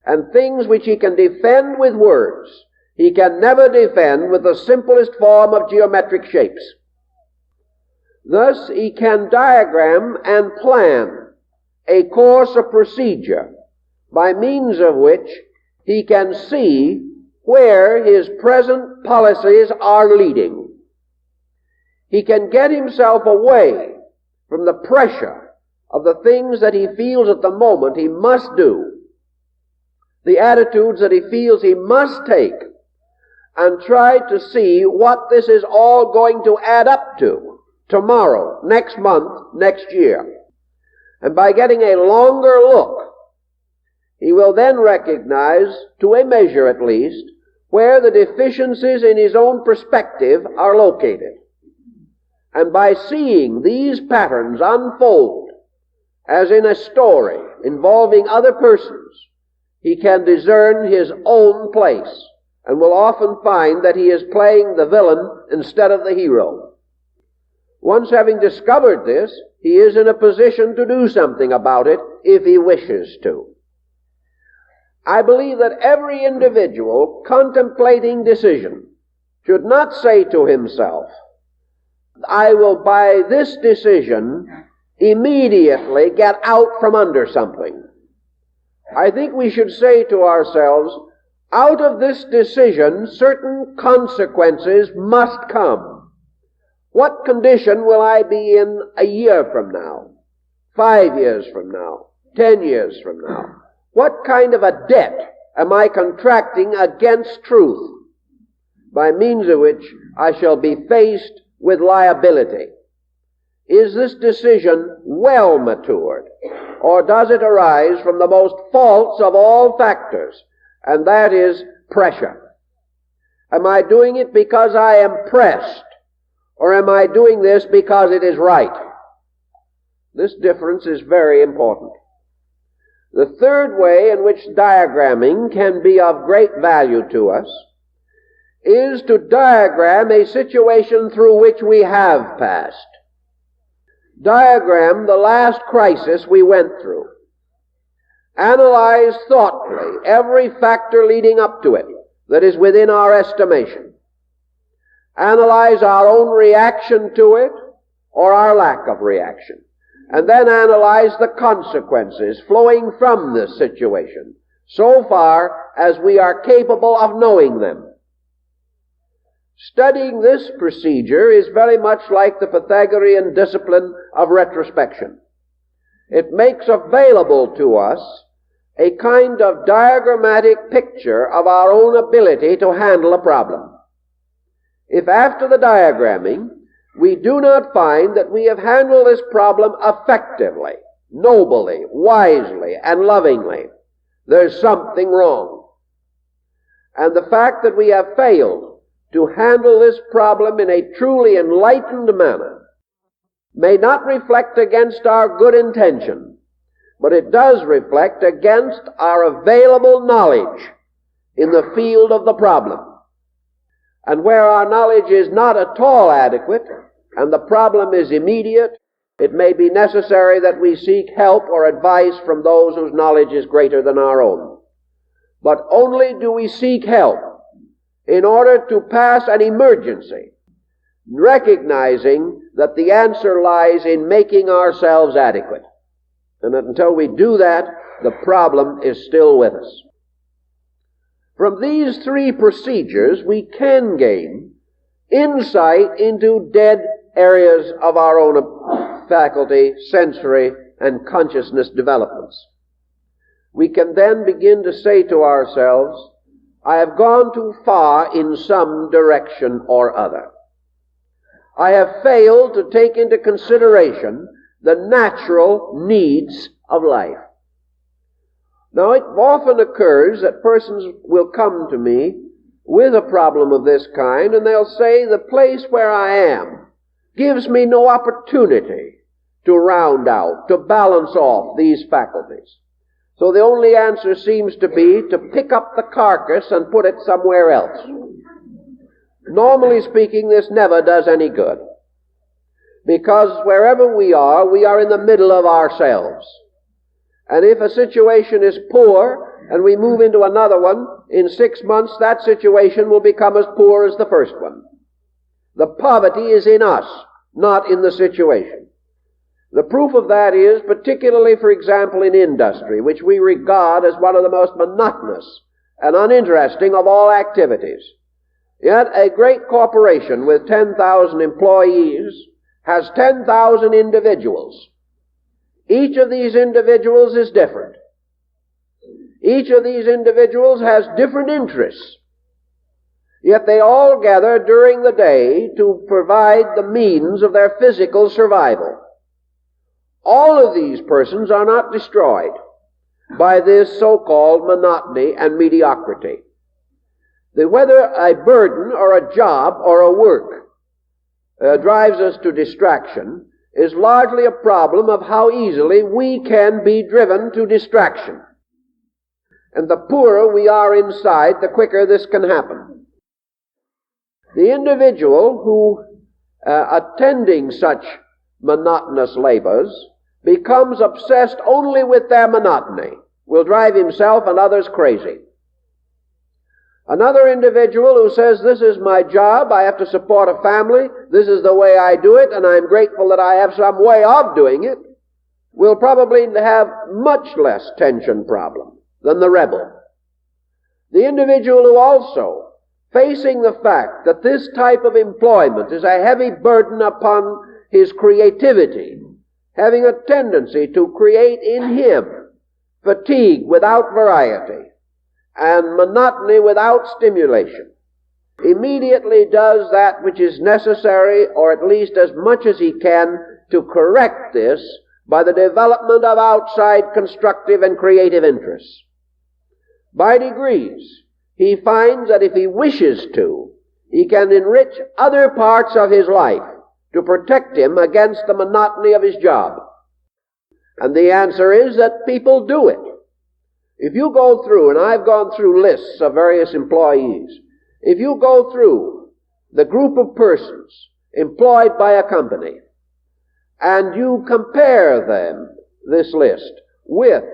And things which he can defend with words, he can never defend with the simplest form of geometric shapes. Thus, he can diagram and plan a course of procedure by means of which he can see where his present policies are leading. He can get himself away from the pressure of the things that he feels at the moment he must do, the attitudes that he feels he must take, and try to see what this is all going to add up to tomorrow, next month, next year. And by getting a longer look, he will then recognize, to a measure at least, where the deficiencies in his own perspective are located. And by seeing these patterns unfold, as in a story involving other persons, he can discern his own place, and will often find that he is playing the villain instead of the hero. Once having discovered this, he is in a position to do something about it if he wishes to. I believe that every individual contemplating decision should not say to himself, I will by this decision immediately get out from under something. I think we should say to ourselves, out of this decision certain consequences must come. What condition will I be in a year from now, 5 years from now, 10 years from now? What kind of a debt am I contracting against truth, by means of which I shall be faced with liability? Is this decision well matured, or does it arise from the most false of all factors, and that is pressure? Am I doing it because I am pressed, or am I doing this because it is right? This difference is very important. The third way in which diagramming can be of great value to us is to diagram a situation through which we have passed. Diagram the last crisis we went through. Analyze thoughtfully every factor leading up to it that is within our estimation. Analyze our own reaction to it or our lack of reaction. And then analyze the consequences flowing from this situation, so far as we are capable of knowing them. Studying this procedure is very much like the Pythagorean discipline of retrospection. It makes available to us a kind of diagrammatic picture of our own ability to handle a problem. If after the diagramming we do not find that we have handled this problem effectively, nobly, wisely, and lovingly, there's something wrong. And the fact that we have failed to handle this problem in a truly enlightened manner may not reflect against our good intention, but it does reflect against our available knowledge in the field of the problem. And where our knowledge is not at all adequate, and the problem is immediate, it may be necessary that we seek help or advice from those whose knowledge is greater than our own. But only do we seek help in order to pass an emergency, recognizing that the answer lies in making ourselves adequate. And that until we do that, the problem is still with us. From these three procedures, we can gain insight into dead areas of our own faculty, sensory, and consciousness developments. We can then begin to say to ourselves, I have gone too far in some direction or other. I have failed to take into consideration the natural needs of life. Now, it often occurs that persons will come to me with a problem of this kind, and they'll say, the place where I am gives me no opportunity to round out, to balance off these faculties. So the only answer seems to be to pick up the carcass and put it somewhere else. Normally speaking, this never does any good, because wherever we are in the middle of ourselves. And if a situation is poor and we move into another one, in 6 months that situation will become as poor as the first one. The poverty is in us, not in the situation. The proof of that is, particularly, for example, in industry, which we regard as one of the most monotonous and uninteresting of all activities. Yet a great corporation with 10,000 employees has 10,000 individuals. Each of these individuals is different. Each of these individuals has different interests. Yet they all gather during the day to provide the means of their physical survival. All of these persons are not destroyed by this so-called monotony and mediocrity. Whether a burden or a job or a work drives us to distraction is largely a problem of how easily we can be driven to distraction. And the poorer we are inside, the quicker this can happen. The individual who, attending such monotonous labors, becomes obsessed only with their monotony, will drive himself and others crazy. Another individual who says, this is my job, I have to support a family, this is the way I do it, and I'm grateful that I have some way of doing it, will probably have much less tension problem than the rebel. The individual who also, facing the fact that this type of employment is a heavy burden upon his creativity, having a tendency to create in him fatigue without variety and monotony without stimulation, immediately does that which is necessary, or at least as much as he can, to correct this by the development of outside constructive and creative interests. By degrees, he finds that if he wishes to, he can enrich other parts of his life to protect him against the monotony of his job. And the answer is that people do it. If you go through, and I've gone through lists of various employees, if you go through the group of persons employed by a company, and you compare them, this list, with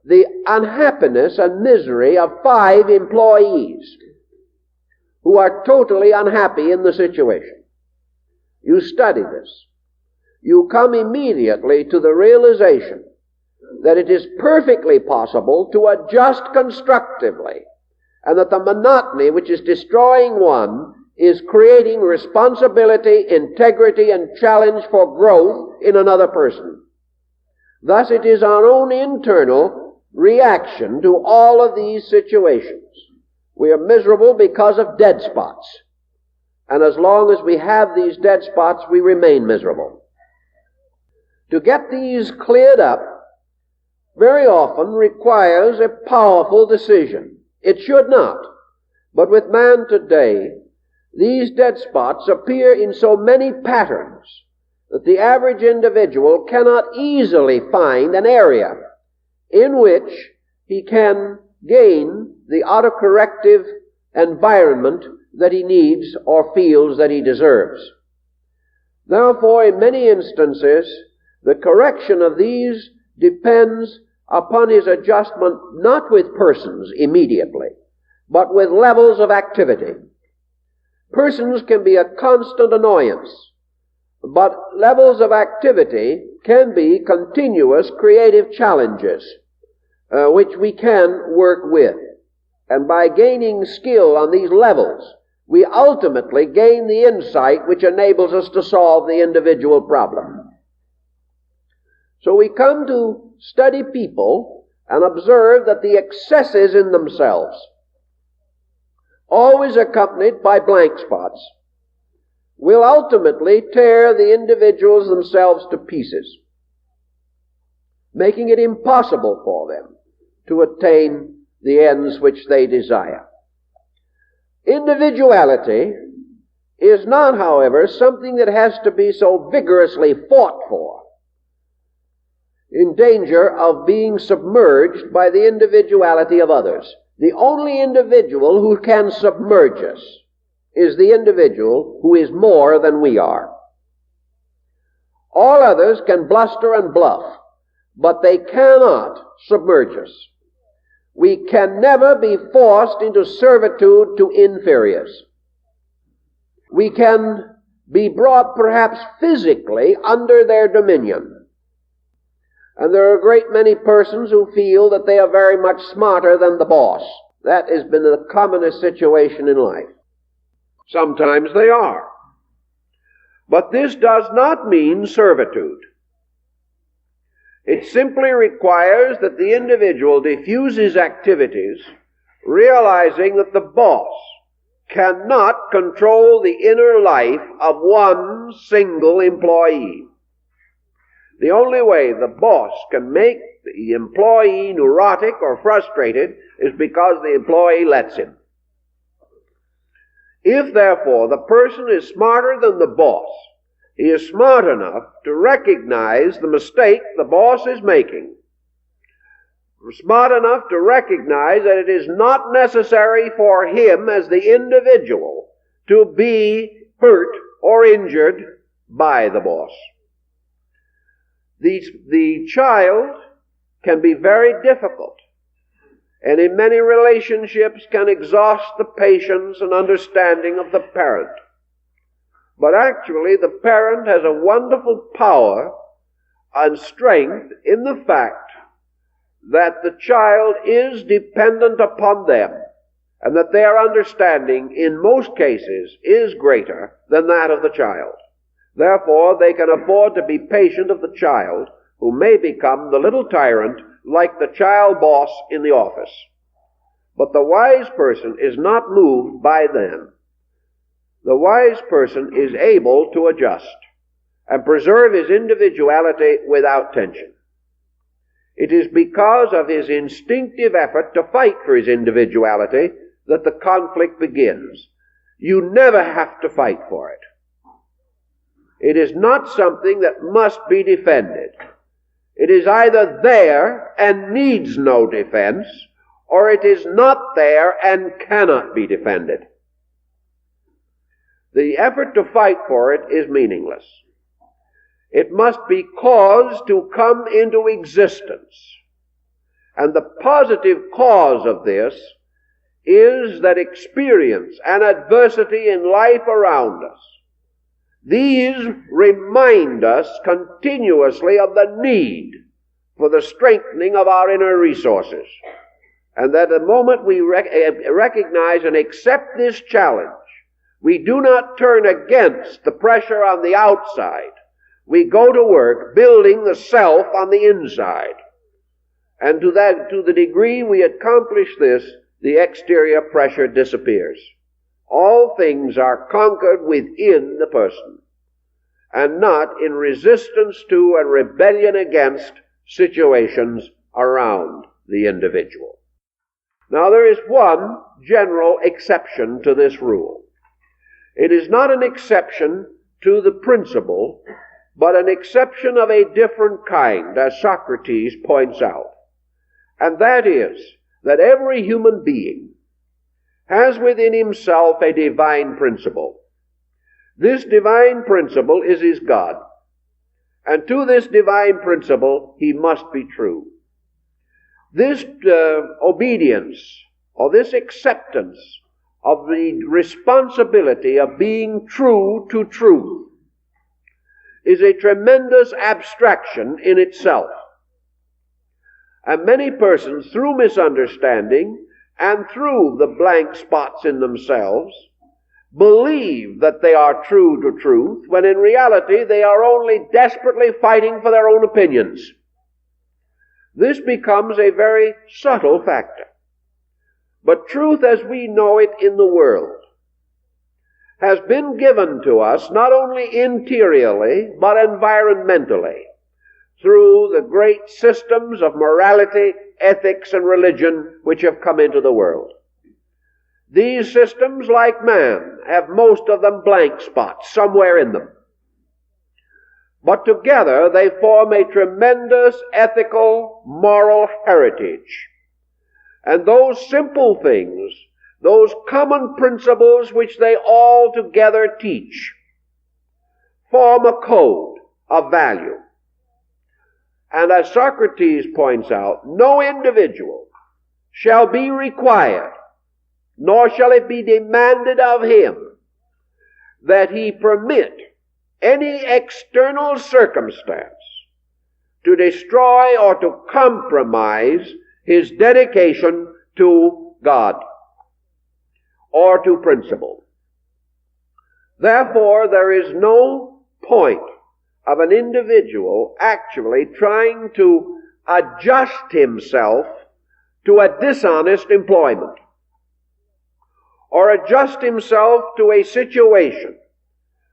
the unhappiness and misery of 5 employees who are totally unhappy in the situation, you study this, you come immediately to the realization that it is perfectly possible to adjust constructively, and that the monotony which is destroying one is creating responsibility, integrity, and challenge for growth in another person. Thus it is our own internal reaction to all of these situations. We are miserable because of dead spots. And as long as we have these dead spots, we remain miserable. To get these cleared up very often requires a powerful decision. It should not. But with man today, these dead spots appear in so many patterns that the average individual cannot easily find an area in which he can gain the autocorrective environment that he needs or feels that he deserves. Therefore, in many instances, the correction of these depends upon his adjustment not with persons immediately, but with levels of activity. Persons can be a constant annoyance, but levels of activity can be continuous creative challenges which we can work with. And by gaining skill on these levels, we ultimately gain the insight which enables us to solve the individual problem. So we come to study people and observe that the excesses in themselves, always accompanied by blank spots, will ultimately tear the individuals themselves to pieces, making it impossible for them to attain the ends which they desire. Individuality is not, however, something that has to be so vigorously fought for, in danger of being submerged by the individuality of others. The only individual who can submerge us is the individual who is more than we are. All others can bluster and bluff, but they cannot submerge us. We can never be forced into servitude to inferiors. We can be brought perhaps physically under their dominion. And there are a great many persons who feel that they are very much smarter than the boss. That has been the commonest situation in life. Sometimes they are. But this does not mean servitude. It simply requires that the individual diffuse his activities, realizing that the boss cannot control the inner life of one single employee. The only way the boss can make the employee neurotic or frustrated is because the employee lets him. If, therefore, the person is smarter than the boss, he is smart enough to recognize the mistake the boss is making, smart enough to recognize that it is not necessary for him as the individual to be hurt or injured by the boss. The child can be very difficult, and in many relationships can exhaust the patience and understanding of the parent. But actually, the parent has a wonderful power and strength in the fact that the child is dependent upon them, and that their understanding, in most cases, is greater than that of the child. Therefore, they can afford to be patient of the child, who may become the little tyrant like the child boss in the office. But the wise person is not moved by them. The wise person is able to adjust and preserve his individuality without tension. It is because of his instinctive effort to fight for his individuality that the conflict begins. You never have to fight for it. It is not something that must be defended. It is either there and needs no defense, or it is not there and cannot be defended. The effort to fight for it is meaningless. It must be caused to come into existence. And the positive cause of this is that experience and adversity in life around us, these remind us continuously of the need for the strengthening of our inner resources. And that the moment we recognize and accept this challenge, we do not turn against the pressure on the outside. We go to work building the self on the inside. And to the degree we accomplish this, the exterior pressure disappears. All things are conquered within the person, and not in resistance to and rebellion against situations around the individual. Now, there is one general exception to this rule. It is not an exception to the principle, but an exception of a different kind, as Socrates points out. And that is that every human being has within himself a divine principle. This divine principle is his God. And to this divine principle he must be true. This obedience, or this acceptance of the responsibility of being true to truth, is a tremendous abstraction in itself. And many persons, through misunderstanding and through the blank spots in themselves, believe that they are true to truth, when in reality they are only desperately fighting for their own opinions. This becomes a very subtle factor. But truth as we know it in the world has been given to us not only interiorly, but environmentally, through the great systems of morality, ethics, and religion which have come into the world. These systems, like man, have most of them blank spots somewhere in them. But together they form a tremendous ethical, moral heritage. And those simple things, those common principles which they all together teach, form a code of value. And as Socrates points out, no individual shall be required, nor shall it be demanded of him, that he permit any external circumstance to destroy or to compromise his dedication to God or to principle. Therefore, there is no point of an individual actually trying to adjust himself to a dishonest employment or adjust himself to a situation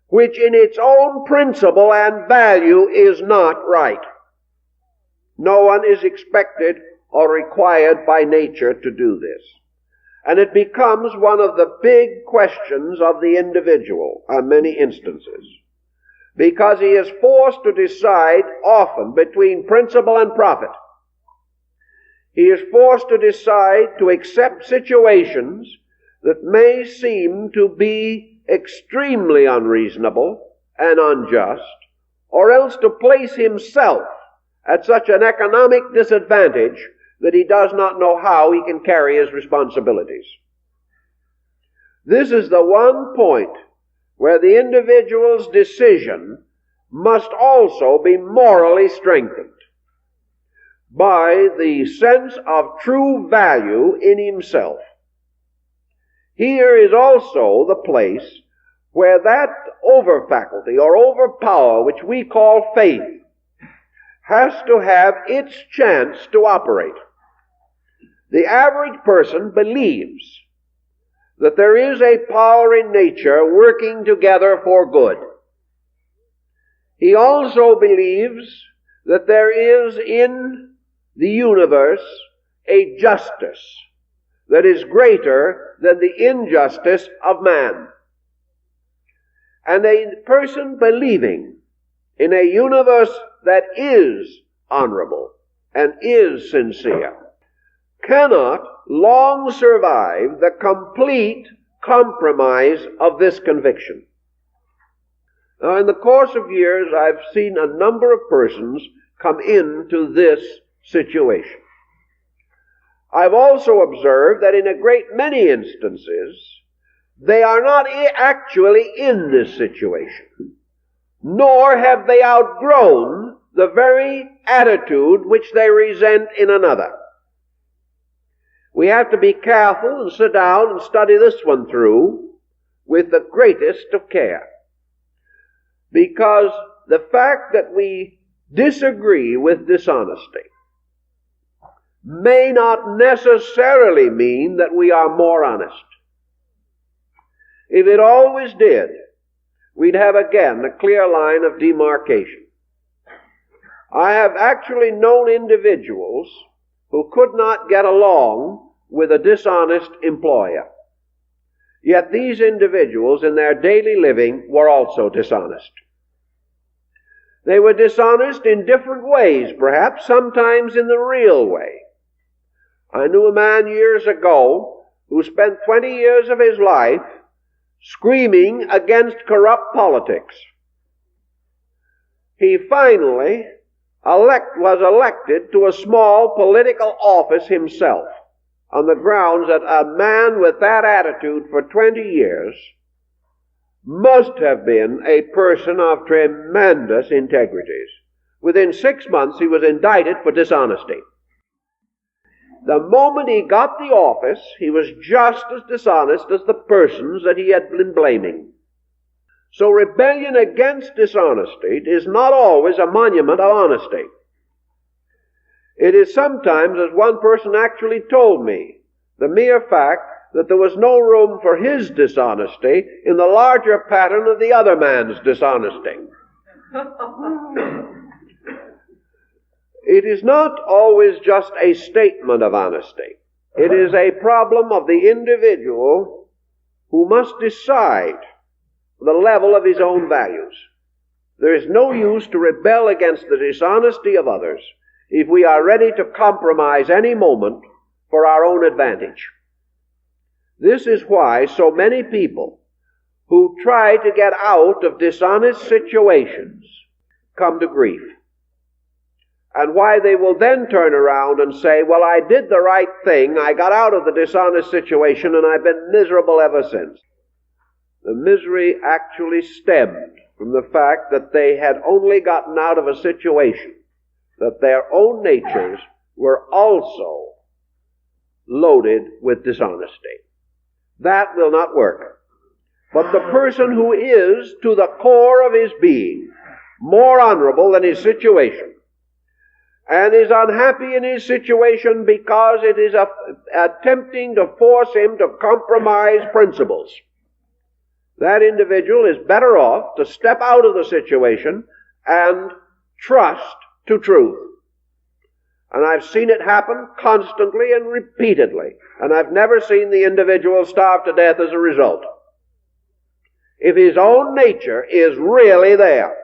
which in its own principle and value is not right. No one is expected or required by nature to do this. And it becomes one of the big questions of the individual on many instances, because he is forced to decide often between principle and profit. He is forced to decide to accept situations that may seem to be extremely unreasonable and unjust, or else to place himself at such an economic disadvantage that he does not know how he can carry his responsibilities. This is the one point where the individual's decision must also be morally strengthened by the sense of true value in himself. Here is also the place where that over-faculty or overpower, which we call faith, has to have its chance to operate. The average person believes that there is a power in nature working together for good. He also believes that there is in the universe a justice that is greater than the injustice of man. And a person believing in a universe that is honorable and is sincere cannot long survive the complete compromise of this conviction. Now, in the course of years, I've seen a number of persons come into this situation. I've also observed that in a great many instances, they are not actually in this situation, nor have they outgrown the very attitude which they resent in another. We have to be careful and sit down and study this one through with the greatest of care, because the fact that we disagree with dishonesty may not necessarily mean that we are more honest. If it always did, we'd have again a clear line of demarcation. I have actually known individuals who could not get along with a dishonest employer. Yet these individuals in their daily living were also dishonest. They were dishonest in different ways, perhaps, sometimes in the real way. I knew a man years ago who spent 20 years of his life screaming against corrupt politics. He finally was elected to a small political office himself on the grounds that a man with that attitude for 20 years must have been a person of tremendous integrities. Within 6 months, he was indicted for dishonesty. The moment he got the office, he was just as dishonest as the persons that he had been blaming. So rebellion against dishonesty is not always a monument of honesty. It is sometimes, as one person actually told me, the mere fact that there was no room for his dishonesty in the larger pattern of the other man's dishonesty. It is not always just a statement of honesty. It is a problem of the individual who must decide the level of his own values. There is no use to rebel against the dishonesty of others if we are ready to compromise any moment for our own advantage. This is why so many people who try to get out of dishonest situations come to grief. And why they will then turn around and say, well, I did the right thing, I got out of the dishonest situation, and I've been miserable ever since. The misery actually stemmed from the fact that they had only gotten out of a situation that their own natures were also loaded with dishonesty. That will not work. But the person who is, to the core of his being, more honorable than his situation, and is unhappy in his situation because it is attempting to force him to compromise principles, that individual is better off to step out of the situation and trust to truth. And I've seen it happen constantly and repeatedly, and I've never seen the individual starve to death as a result. If his own nature is really there,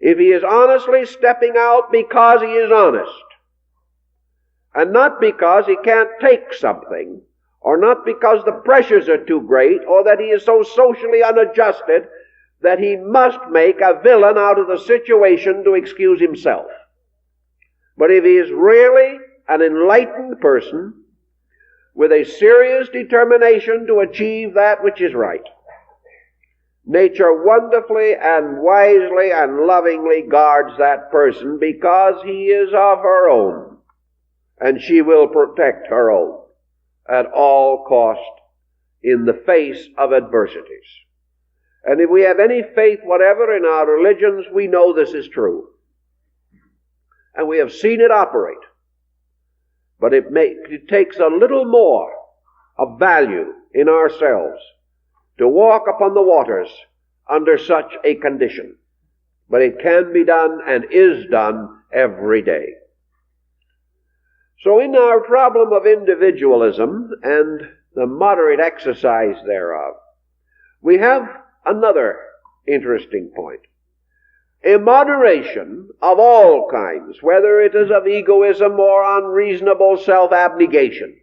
if he is honestly stepping out because he is honest, and not because he can't take something, or not because the pressures are too great, or that he is so socially unadjusted that he must make a villain out of the situation to excuse himself. But if he is really an enlightened person with a serious determination to achieve that which is right, nature wonderfully and wisely and lovingly guards that person because he is of her own, and she will protect her own at all cost in the face of adversities. And if we have any faith whatever in our religions, we know this is true. And we have seen it operate. But it takes a little more of value in ourselves to walk upon the waters under such a condition. But it can be done and is done every day. So in our problem of individualism and the moderate exercise thereof, we have another interesting point. A moderation of all kinds, whether it is of egoism or unreasonable self-abnegation.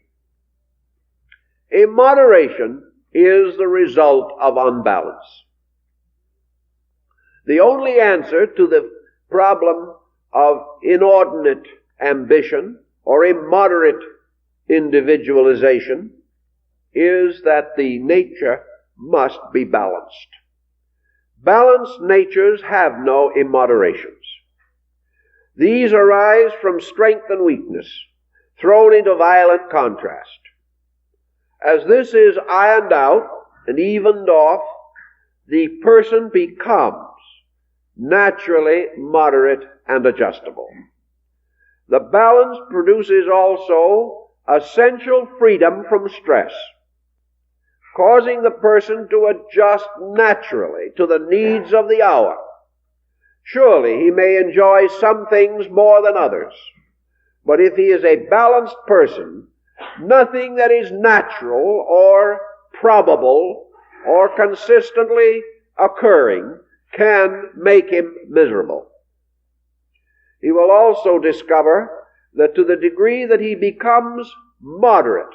A moderation is the result of unbalance. The only answer to the problem of inordinate ambition or immoderate individualization is that the nature must be balanced. Balanced natures have no immoderations. These arise from strength and weakness, thrown into violent contrast. As this is ironed out and evened off, the person becomes naturally moderate and adjustable. The balance produces also essential freedom from stress, causing the person to adjust naturally to the needs of the hour. Surely he may enjoy some things more than others, but if he is a balanced person, nothing that is natural or probable or consistently occurring can make him miserable. He will also discover that to the degree that he becomes moderate,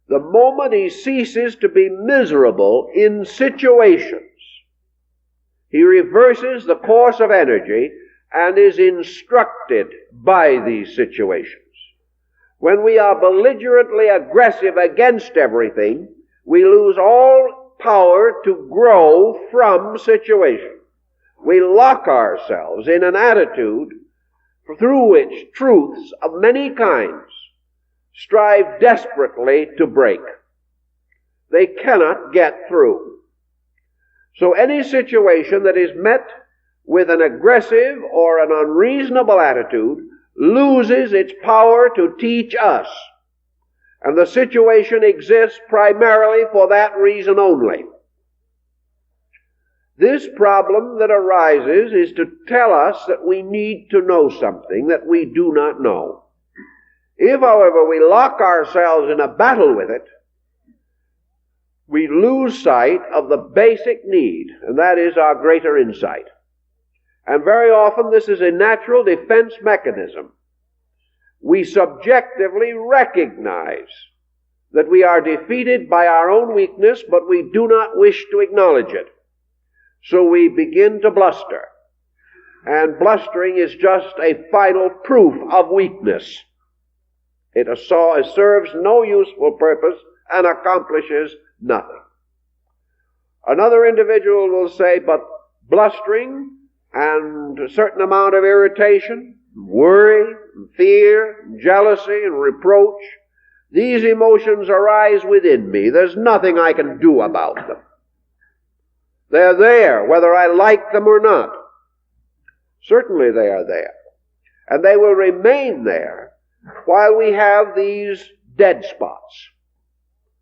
the moment he ceases to be miserable in situations, he reverses the course of energy and is instructed by these situations. When we are belligerently aggressive against everything, we lose all power to grow from situations. We lock ourselves in an attitude through which truths of many kinds strive desperately to break. They cannot get through. So any situation that is met with an aggressive or an unreasonable attitude loses its power to teach us. And the situation exists primarily for that reason only. This problem that arises is to tell us that we need to know something that we do not know. If, however, we lock ourselves in a battle with it, we lose sight of the basic need, and that is our greater insight. And very often this is a natural defense mechanism. We subjectively recognize that we are defeated by our own weakness, but we do not wish to acknowledge it. So we begin to bluster. And blustering is just a final proof of weakness. It serves no useful purpose and accomplishes nothing. Another individual will say, but blustering and a certain amount of irritation worry, and fear, and jealousy, and reproach. These emotions arise within me. There's nothing I can do about them. They're there, whether I like them or not. Certainly they are there. And they will remain there while we have these dead spots.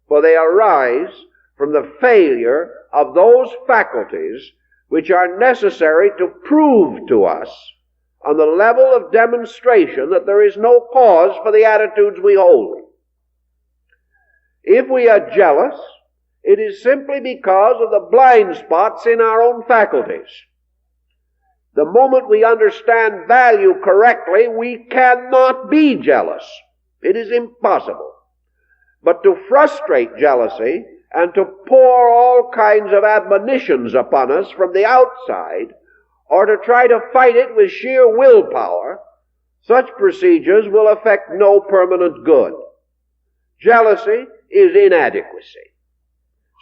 For they arise from the failure of those faculties which are necessary to prove to us on the level of demonstration that there is no cause for the attitudes we hold. If we are jealous, it is simply because of the blind spots in our own faculties. The moment we understand value correctly, we cannot be jealous. It is impossible. But to frustrate jealousy and to pour all kinds of admonitions upon us from the outside, or to try to fight it with sheer willpower, such procedures will effect no permanent good. Jealousy is inadequacy.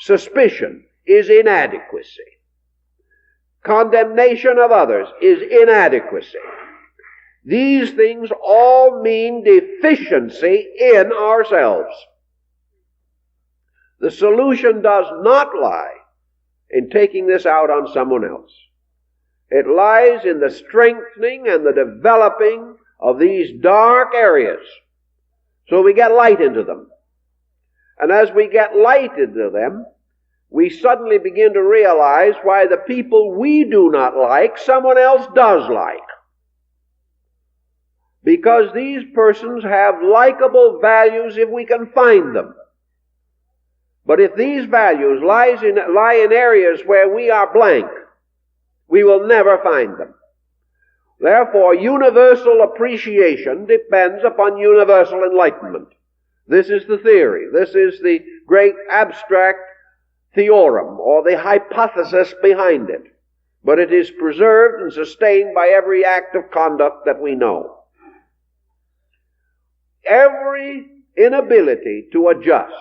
Suspicion is inadequacy. Condemnation of others is inadequacy. These things all mean deficiency in ourselves. The solution does not lie in taking this out on someone else. It lies in the strengthening and the developing of these dark areas so we get light into them. And as we get light into them, we suddenly begin to realize why the people we do not like, someone else does like. Because these persons have likable values if we can find them. But if these values lie in areas where we are blank, we will never find them. Therefore, universal appreciation depends upon universal enlightenment. This is the theory. This is the great abstract theorem, or the hypothesis behind it. But it is preserved and sustained by every act of conduct that we know. Every inability to adjust,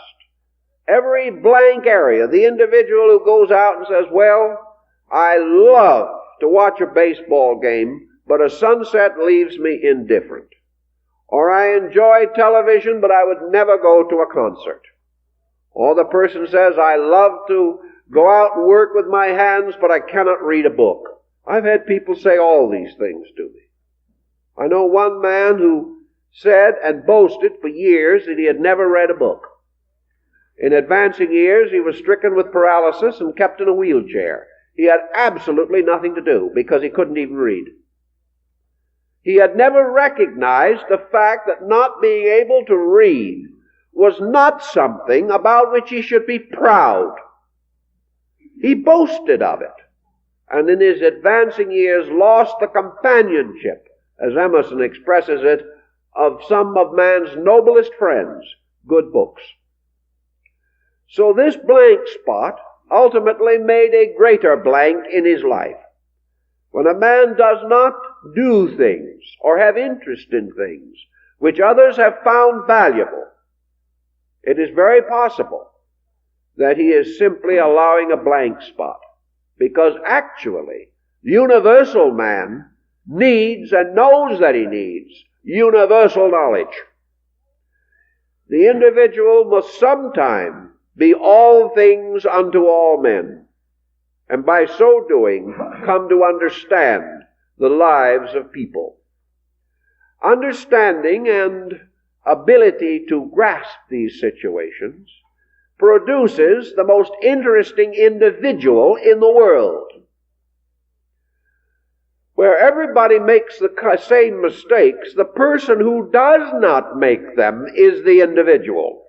every blank area, the individual who goes out and says, well, I love to watch a baseball game, but a sunset leaves me indifferent. Or I enjoy television, but I would never go to a concert. Or the person says, I love to go out and work with my hands, but I cannot read a book. I've had people say all these things to me. I know one man who said and boasted for years that he had never read a book. In advancing years, he was stricken with paralysis and kept in a wheelchair. He had absolutely nothing to do because he couldn't even read. He had never recognized the fact that not being able to read was not something about which he should be proud. He boasted of it, and in his advancing years lost the companionship, as Emerson expresses it, of some of man's noblest friends, good books. So this blank spot ultimately made a greater blank in his life. When a man does not do things or have interest in things which others have found valuable, it is very possible that he is simply allowing a blank spot, because actually, universal man needs and knows that he needs universal knowledge. The individual must sometime be all things unto all men, and by so doing come to understand the lives of people. Understanding and ability to grasp these situations produces the most interesting individual in the world. Where everybody makes the same mistakes, the person who does not make them is the individual.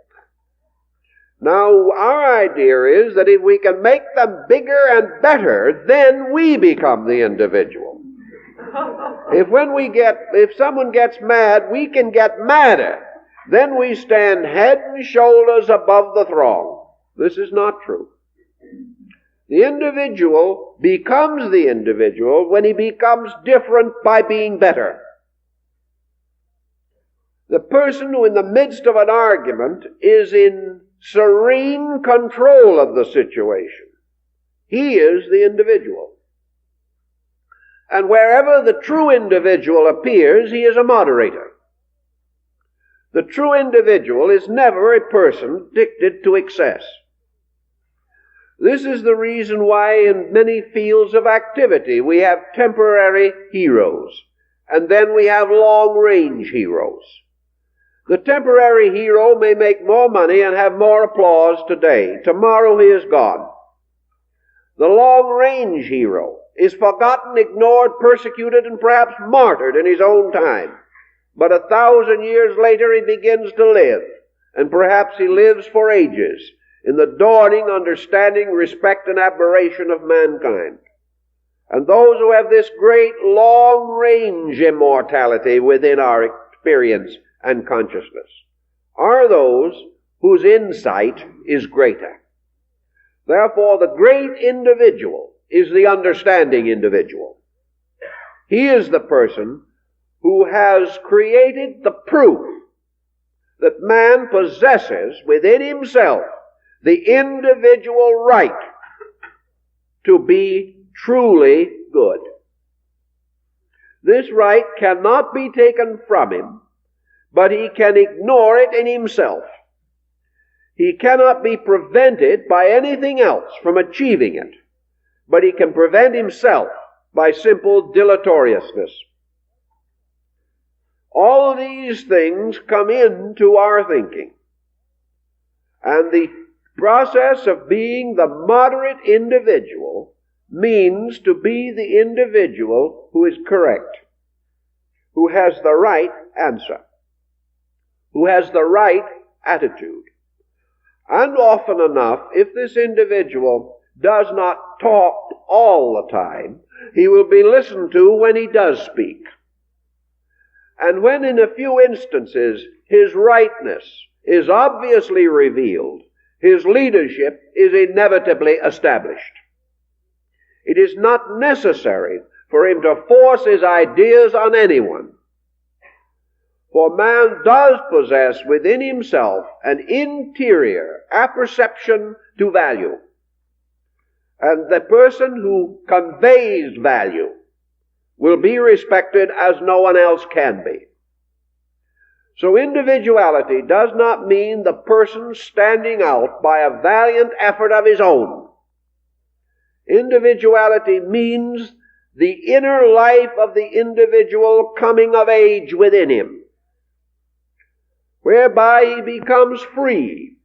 Now, our idea is that if we can make them bigger and better, then we become the individual. If someone gets mad, we can get madder. Then we stand head and shoulders above the throng. This is not true. The individual becomes the individual when he becomes different by being better. The person who in the midst of an argument is in serene control of the situation, he is the individual. And wherever the true individual appears, he is a moderator. The true individual is never a person addicted to excess. This is the reason why in many fields of activity we have temporary heroes, and then we have long-range heroes. The temporary hero may make more money and have more applause today. Tomorrow he is gone. The long-range hero is forgotten, ignored, persecuted, and perhaps martyred in his own time. But 1,000 years later he begins to live, and perhaps he lives for ages in the dawning understanding, respect, and admiration of mankind. And those who have this great long-range immortality within our experience and consciousness are those whose insight is greater. Therefore, the great individual is the understanding individual. He is the person who has created the proof that man possesses within himself the individual right to be truly good. This right cannot be taken from him, but he can ignore it in himself. He cannot be prevented by anything else from achieving it, but he can prevent himself by simple deleteriousness. All of these things come into our thinking. And the process of being the moderate individual means to be the individual who is correct, who has the right answer, who has the right attitude. And often enough, if this individual does not talk all the time, he will be listened to when he does speak. And when in a few instances his rightness is obviously revealed, his leadership is inevitably established. It is not necessary for him to force his ideas on anyone. For man does possess within himself an interior apperception to value. And the person who conveys value will be respected as no one else can be. So individuality does not mean the person standing out by a valiant effort of his own. Individuality means the inner life of the individual coming of age within him, whereby he becomes free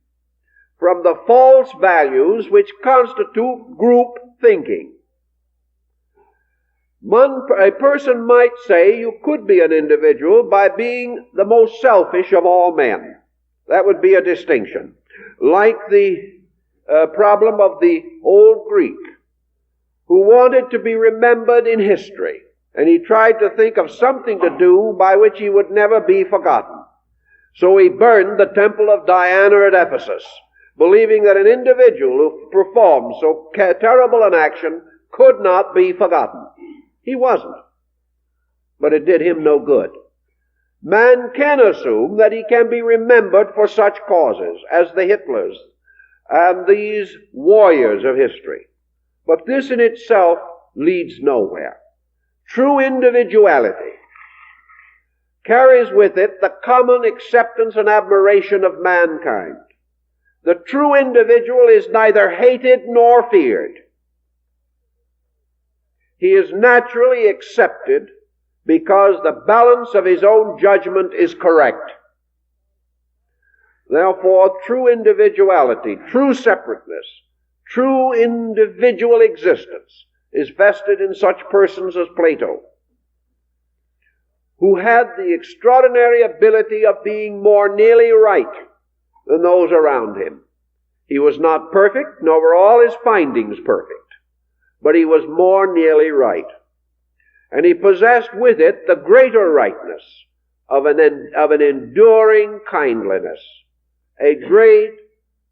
from the false values which constitute group thinking. A person might say you could be an individual by being the most selfish of all men. That would be a distinction. Like the problem of the old Greek, who wanted to be remembered in history, and he tried to think of something to do by which he would never be forgotten. So he burned the temple of Diana at Ephesus, believing that an individual who performed so terrible an action could not be forgotten. He wasn't. But it did him no good. Man can assume that he can be remembered for such causes as the Hitlers and these warriors of history. But this in itself leads nowhere. True individuality carries with it the common acceptance and admiration of mankind. The true individual is neither hated nor feared. He is naturally accepted because the balance of his own judgment is correct. Therefore, true individuality, true separateness, true individual existence is vested in such persons as Plato, who had the extraordinary ability of being more nearly right than those around him. He was not perfect, nor were all his findings perfect, but he was more nearly right. And he possessed with it the greater rightness of an enduring kindliness, a great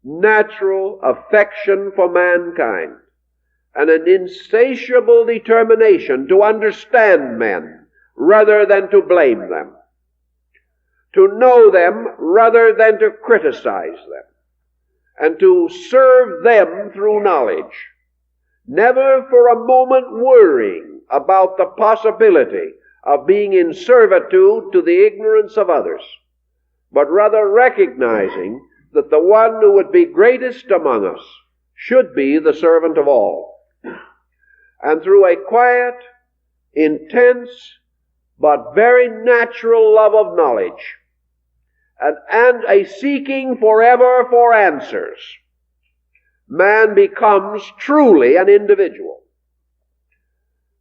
natural affection for mankind, and an insatiable determination to understand men rather than to blame them, to know them rather than to criticize them, and to serve them through knowledge, never for a moment worrying about the possibility of being in servitude to the ignorance of others, but rather recognizing that the one who would be greatest among us should be the servant of all. And through a quiet, intense, but very natural love of knowledge, and a seeking forever for answers, man becomes truly an individual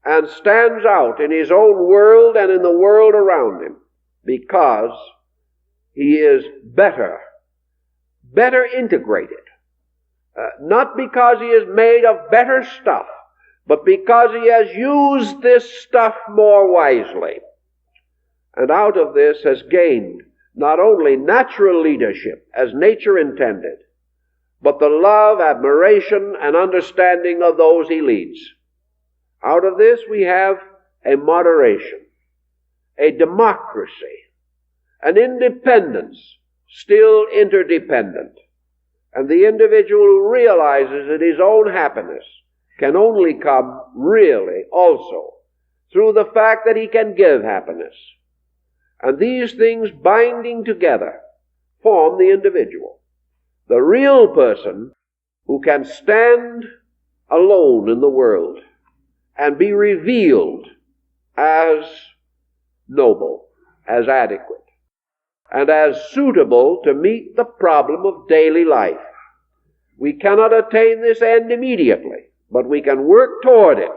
and stands out in his own world and in the world around him because he is better integrated. Not because he is made of better stuff, but because he has used this stuff more wisely. And out of this has gained not only natural leadership as nature intended, but the love, admiration, and understanding of those he leads. Out of this we have a moderation, a democracy, an independence, still interdependent. And the individual realizes that his own happiness can only come really also through the fact that he can give happiness. And these things binding together form the individual, the real person who can stand alone in the world and be revealed as noble, as adequate, and as suitable to meet the problem of daily life. We cannot attain this end immediately, but we can work toward it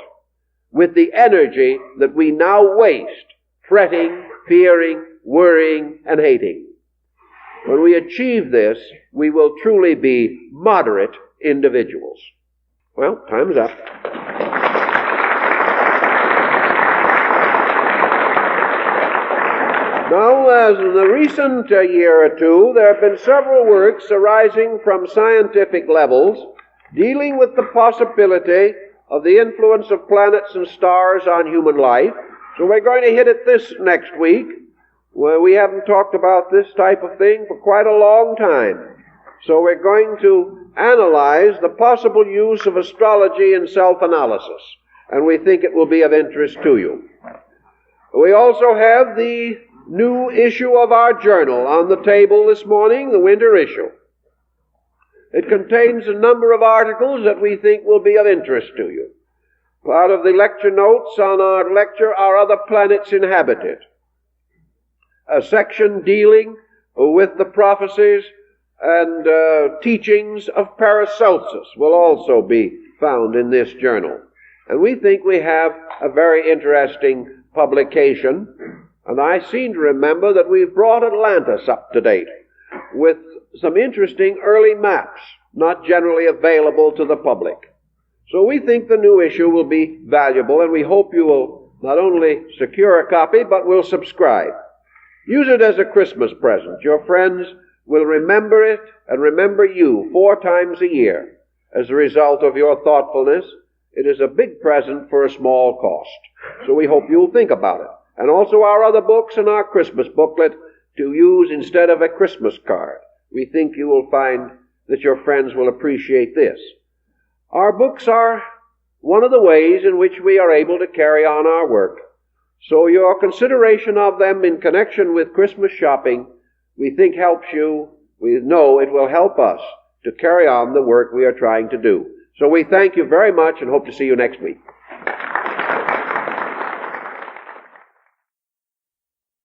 with the energy that we now waste fretting, fearing, worrying, and hating. When we achieve this, we will truly be moderate individuals. Well, time's up. Now, as in the recent year or two, there have been several works arising from scientific levels dealing with the possibility of the influence of planets and stars on human life. So we're going to hit at this next week, where we haven't talked about this type of thing for quite a long time. So we're going to analyze the possible use of astrology in self-analysis, and we think it will be of interest to you. We also have the new issue of our journal on the table this morning, the winter issue. It contains a number of articles that we think will be of interest to you. Part of the lecture notes on our lecture are Other Planets Inhabited. A section dealing with the prophecies and teachings of Paracelsus will also be found in this journal. And we think we have a very interesting publication. And I seem to remember that we've brought Atlantis up to date with some interesting early maps, not generally available to the public. So we think the new issue will be valuable, and we hope you will not only secure a copy, but will subscribe. Use it as a Christmas present. Your friends will remember it and remember you 4 times a year as a result of your thoughtfulness. It is a big present for a small cost. So we hope you'll think about it. And also our other books and our Christmas booklet to use instead of a Christmas card. We think you will find that your friends will appreciate this. Our books are one of the ways in which we are able to carry on our work. So your consideration of them in connection with Christmas shopping, we think helps you. We know it will help us to carry on the work we are trying to do. So we thank you very much and hope to see you next week.